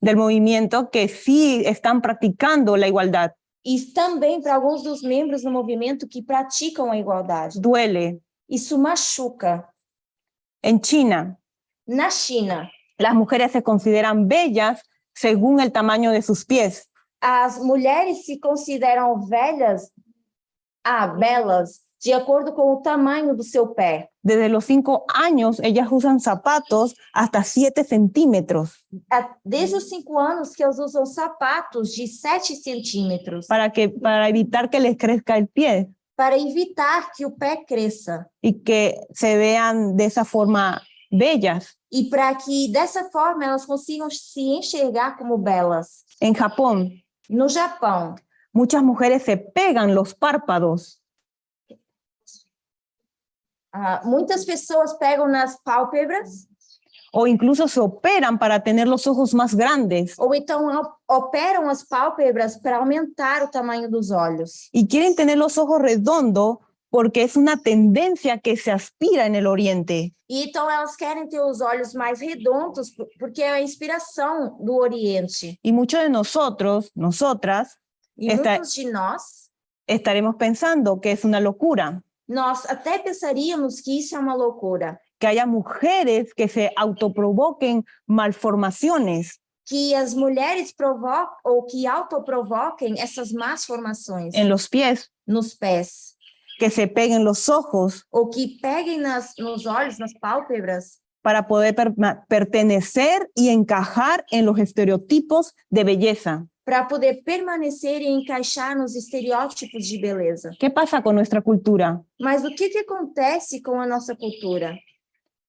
del movimiento que sí están practicando la igualdad. e também para alguns dos membros do movimento que praticam a igualdade. Duele. Isso machuca. En China, Na China, las mujeres se consideran bellas según el tamaño de sus pies. as mulheres se consideram belas, de acordo com o tamanho do seu pé. Desde los 5 años, ellas usan zapatos hasta 7 centímetros Desde os 5 anos que elas usam sapatos de 7 centímetros para evitar que les crezca el pie para evitar que o pé cresça y que se vean de esa forma bellas. e para que dessa forma elas consigam se enxergar como belas. En Japón, No Japão, muchas mujeres se pegan los párpados muitas pessoas pegam nas pálpebras o incluso se operan para tener los ojos más grandes ou então operam as pálpebras para aumentar o tamanho dos olhos. y quieren tener los ojos redondos porque es una tendencia que se aspira en el Oriente. E então elas querem ter os olhos mais redondos porque é a inspiração do Oriente. Y muchos de nosotros, nosotras, E muitos de nós estaremos pensando que es una locura, nós até pensaríamos que isso é uma loucura, que haya mujeres que se autoprovoquen malformaciones que as mulheres provocam ou que autoprovoquem essas más formações en los pies, nos pés, que se peguen los ojos ou que peguem nos olhos, nas pálpebras, para poder pertenecer y encajar en los estereotipos de belleza. para poder permanecer e encaixar nos estereótipos de beleza. ¿Qué pasa con nuestra cultura? Mas o que acontece com a nossa cultura?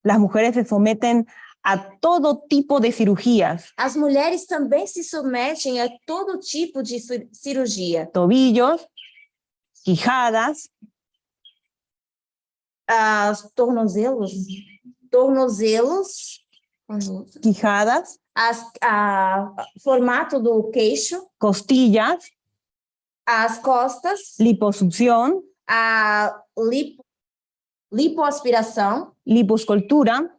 Las mujeres se someten a todo tipo de cirugías, As mulheres também se submetem a todo tipo de cirurgia. tobillos, quijadas, Tornozelos, quijadas, formato do queixo, costillas, as costas, liposucción, a lipoaspiração, liposcultura,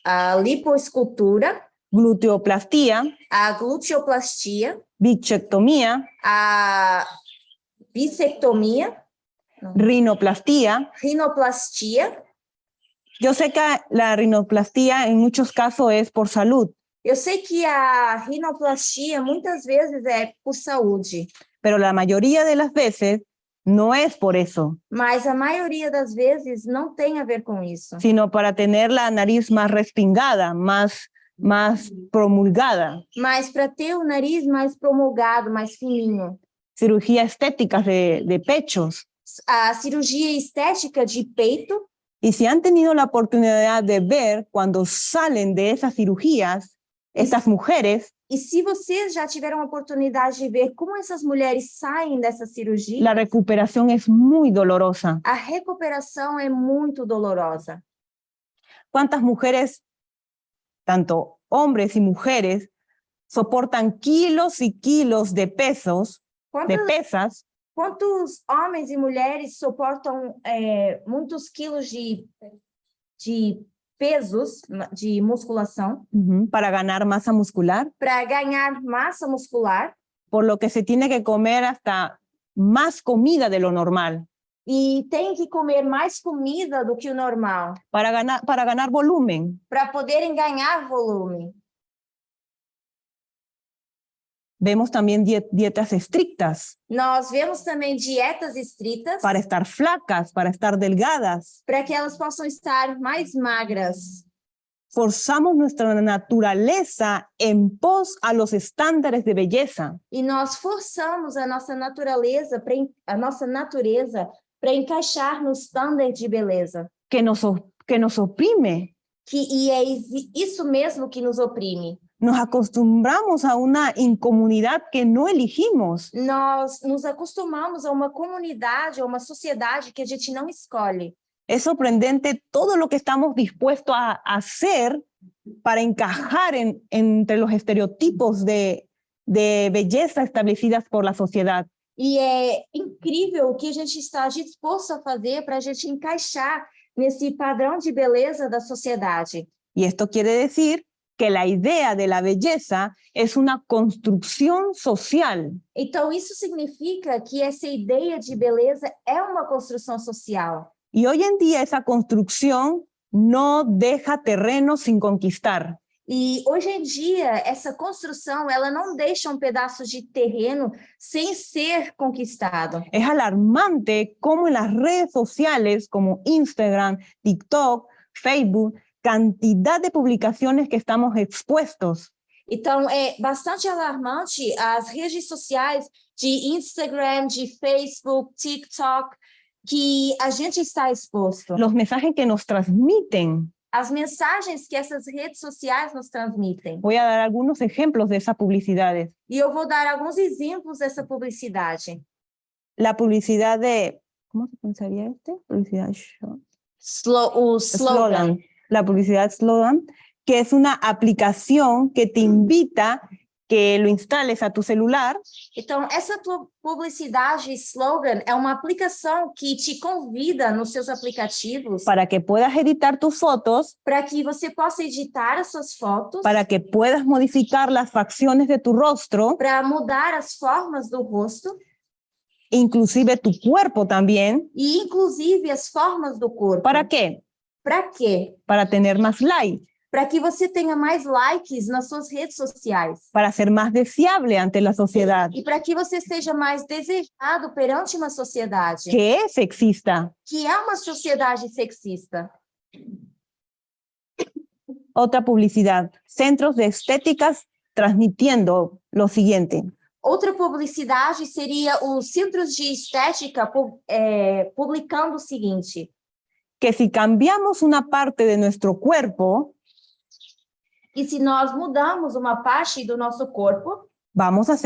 a lipoescultura, gluteoplastía, a gluteoplastia, bichectomía, a bissectomia, rinoplastia. rinoplastia. Yo sé que la rinoplastia en muchos casos es por salud, Eu sei que a rinoplastia muitas vezes é por saúde, pero la mayoría de las veces no es por eso, mas a maioria das vezes não tem a ver com isso. sino para tener la nariz más respingada, más promulgada. Mas para ter o nariz mais promulgado, mais fininho. Cirugía estética de pechos. A cirurgia estética de peito. Y si han tenido la oportunidad de ver cuando salen de esas cirugías, estas mujeres, E se vocês já tiveram a oportunidade de ver como essas mulheres saem dessa cirurgia, la recuperación es muy dolorosa. a recuperação é muito dolorosa. ¿Cuántas mujeres, tanto hombres y mujeres soportan kilos y kilos de pesos, de pesas, Quantos homens e mulheres suportam muitos quilos de pesos de musculação para ganar masa muscular, para ganhar massa muscular por lo que se tiene que comer hasta más comida de lo normal e tem que comer mais comida do que o normal para ganar volumen? para poderem ganhar volume. Vemos también dietas estrictas Nós vemos também dietas estritas para estar flacas, para estar delgadas. para que elas possam estar mais magras. Forzamos nuestra naturaleza en pos a los estándares de belleza. E nós forçamos a nossa natureza para encaixar no standard de beleza. Que nos oprime. E é isso mesmo que nos oprime. Nos acostumbramos a una incomunidad que no elegimos. Nós nos acostumamos a uma comunidade, a uma sociedade que a gente não escolhe. Es sorprendente todo lo que estamos dispuestos a hacer para encajar entre los estereotipos de belleza establecidas por la sociedad. E é incrível o que a gente está disposto a fazer para a gente encaixar nesse padrão de beleza da sociedade. Y esto quiere decir que la idea de la belleza es una construcción social. Então, isso significa que essa ideia de beleza é uma construção social. Y hoy en día esa construcción no deja terreno sin conquistar. E hoje em dia, essa construção, ela não deixa um pedaço de terreno sem ser conquistado. Es alarmante cómo en las redes sociales como Instagram, TikTok, Facebook, cantidad de publicaciones que estamos expuestos. Então, é bastante alarmante as redes sociais de Instagram, de Facebook, TikTok, que a gente está exposto. Los mensajes que nos transmiten. As mensagens que essas redes sociais nos transmitem. Voy a dar algunos ejemplos de esas publicidades. E eu vou dar alguns exemplos dessa publicidade. La publicidad de, ¿cómo se pronunciaría este? Publicidad O slogan. La publicidad Slogan, que es una aplicación que te invita que lo instales a tu celular. Então, essa publicidade slogan é uma aplicação que te convida nos seus aplicativos Para que puedas editar tus fotos, para que você possa editar as suas fotos, para que puedas modificar las facciones de tu rostro, para mudar as formas do rosto inclusive tu cuerpo también. e, inclusive, as formas do corpo. ¿Para qué? Para quê? Para tener más likes, Para que você tenha mais likes nas suas redes sociais. para ser más deseable ante la sociedad, E para que você seja mais desejado perante uma sociedade que es sexista. que é uma sociedade sexista. Otra publicidad, centros de estéticas transmitiendo lo siguiente. Outra publicidade seria os centros de estética publicando o seguinte: Que si cambiamos una parte de nuestro cuerpo, e se nós mudamos uma parte do nosso corpo, vamos a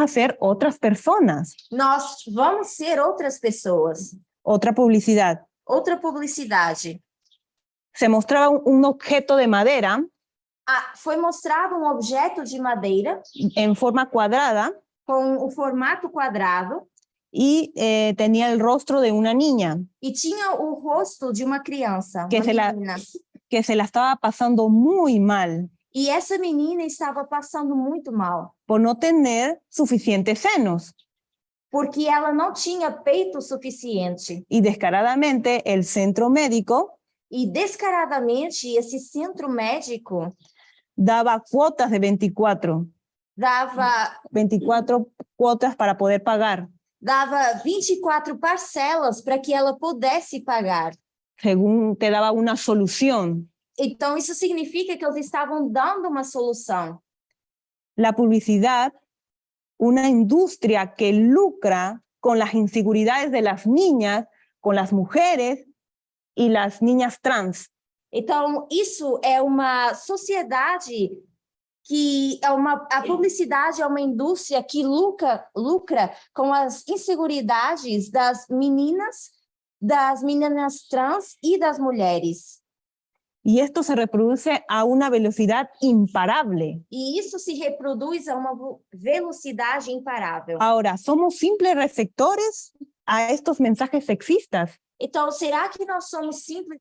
ser otras personas. nós vamos ser outras pessoas. Otra publicidad. Outra publicidade. Se mostraba un objeto de madera Foi mostrado um objeto de madeira en forma cuadrada com o formato quadrado y tenía el rostro de una niña e tinha o rosto de uma criança, Que uma menina. que se la estaba pasando muy mal E essa menina estava passando muito mal, por no tener suficientes senos. porque ela não tinha peito suficiente. Y descaradamente el centro médico E descaradamente, esse centro médico daba cuotas de 24 cuotas para poder pagar, dava 24 parcelas para que ela pudesse pagar. según te daba una solución. Então, isso significa que eles estavam dando uma solução. La publicidad, una industria que lucra con las inseguridades de las niñas, con las mujeres y las niñas trans. Então, isso é uma sociedade que a publicidade é uma indústria que lucra com as inseguridades das meninas trans e das mulheres. Y esto se reproduce a una velocidad imparable. E isso se reproduz a uma velocidade imparável. Ahora, ¿somos simples receptores a estos mensajes sexistas? Então, será que nós somos simples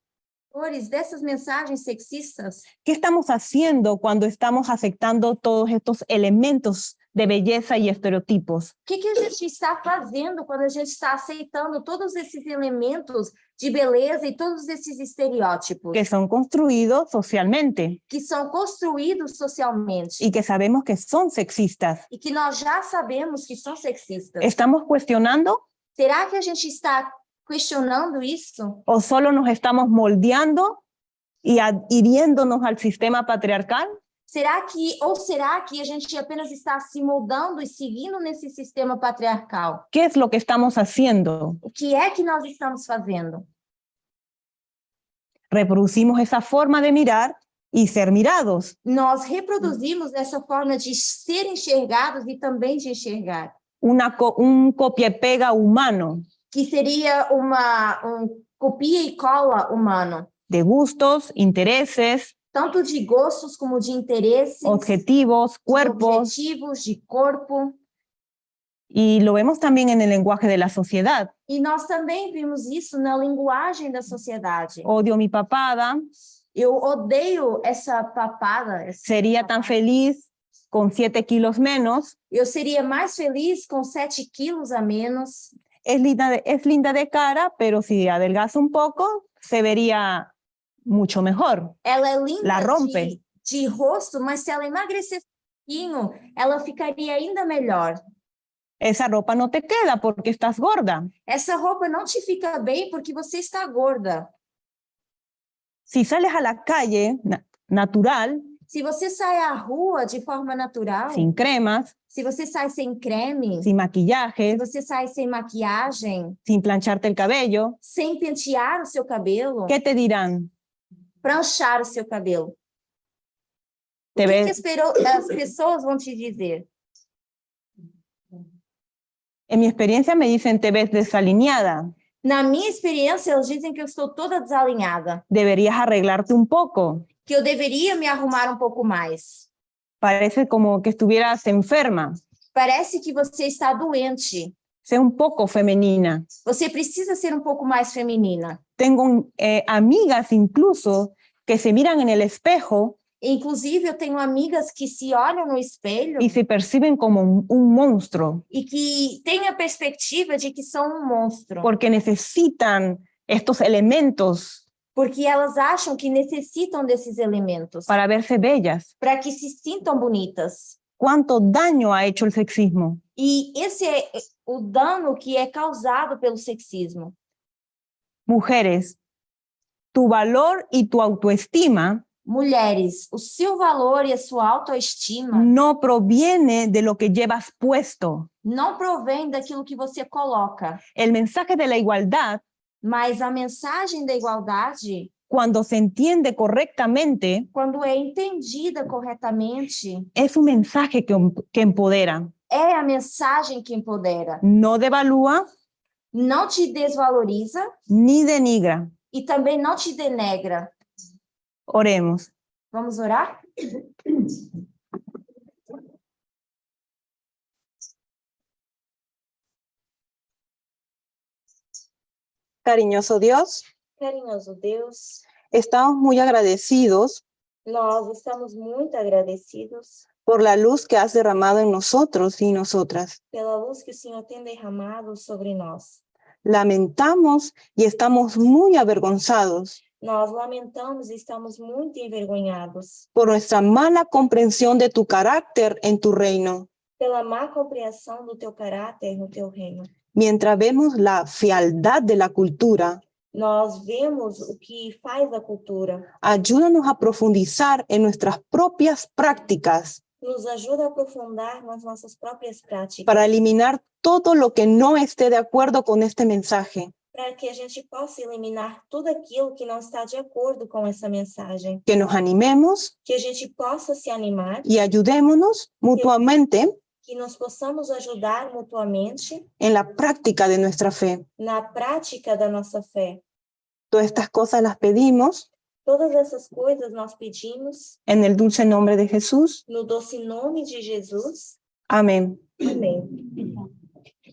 leitores dessas mensagens sexistas? ¿Qué estamos haciendo cuando estamos aceptando todos estos elementos de belleza y estereotipos? O que a gente está fazendo quando a gente está aceitando todos esses elementos de beleza e todos esses estereótipos Que son construidos socialmente que são construídos socialmente y que sabemos que son sexistas? e que nós já sabemos que são sexistas? ¿Estamos cuestionando Será que a gente está questionando isso? o solo nos estamos moldeando y adhiriéndonos al sistema patriarcal? Será que a gente apenas está se moldando e seguindo nesse sistema patriarcal? ¿Qué es lo que estamos haciendo? O que é que nós estamos fazendo? Reproducimos esa forma de mirar y ser mirados. Nós reproduzimos essa forma de ser enxergados e também de enxergar, Un copia y pega humano que seria copia e cola humano, de gustos, intereses, tanto de gostos como de interesses, objetivos, de cuerpos, objetivos, de corpo. y lo vemos también en el lenguaje de la sociedad. E nós também vimos isso na linguagem da sociedade. Odio mi papada, Eu odeio essa papada. sería tan feliz con 7 kilos menos, Eu seria mais feliz com 7 quilos a menos. es linda de cara, pero si adelgaza un poco, se vería mucho mejor. Ela é linda La rompe. de rosto, mas se ela emagrecesse um pouquinho, ela ficaria ainda melhor. Esa ropa no te queda porque estás gorda. Essa roupa não te fica bem porque você está gorda. Si sales a la calle natural, Se você sai à rua de forma natural, sin cremas, se você sai sem creme, sin se maquillaje, você sai sem maquiagem, sin plancharte el cabello, sem pentear o seu cabelo, ¿qué te dirán? pranchar o seu cabelo. Te O que ves, as pessoas vão te dizer? en mi experiencia me dicen, te ves desalineada, Na minha experiência, eles dizem que eu estou toda desalinhada, deberías arreglarte un poco. que eu deveria me arrumar um pouco mais. Parece como que estuvieras enferma. Parece que você está doente. Sé un poco femenina. Você precisa ser um pouco mais feminina. Tengo amigas incluso que se miran en el espejo Inclusive, eu tenho amigas que se olham no espelho y se perciben como un monstruo e que têm a perspectiva de que são um monstro, porque necesitan estos elementos porque elas acham que necessitam desses elementos para verse bellas. para que se sintam bonitas. ¿Cuánto daño ha hecho el sexismo? E esse é o dano que é causado pelo sexismo. Mujeres, tu valor y tu autoestima Mulheres, o seu valor e a sua autoestima no proviene de lo que llevas puesto. não provém daquilo que você coloca, El mensaje de la igualdad, mas a mensagem da igualdade, cuando se entiende correctamente, quando é entendida corretamente, es un mensaje que empodera, é a mensagem que empodera, no devalúa não te desvaloriza ni denigra. e também não te denegra. Oremos. Vamos orar? Cariñoso Dios, Carinhoso Deus, estamos muy agradecidos nós estamos muito agradecidos por la luz que has derramado en nosotros y nosotras. pela luz que o Senhor tem derramado sobre nós. Lamentamos y estamos muy avergonzados Nós lamentamos e estamos muito envergonhados por nuestra mala comprensión de tu carácter en tu reino, pela má compreensão do teu caráter no teu reino. mientras vemos la fealdad de la cultura. Nós vemos o que faz a cultura. Ayúdanos a profundizar en nuestras propias prácticas Nos ajuda a aprofundar nas nossas próprias práticas para eliminar todo lo que no esté de acuerdo con este mensaje. para que a gente possa eliminar tudo aquilo que não está de acordo com essa mensagem. Que nos animemos Que a gente possa se animar, y ayudémonos mutuamente que nós possamos ajudar mutuamente en la práctica de nuestra fe. na prática da nossa fé. Todas estas cosas las pedimos Todas essas coisas nós pedimos en el dulce nombre de Jesús. no doce nome de Jesus. Amén. Amém.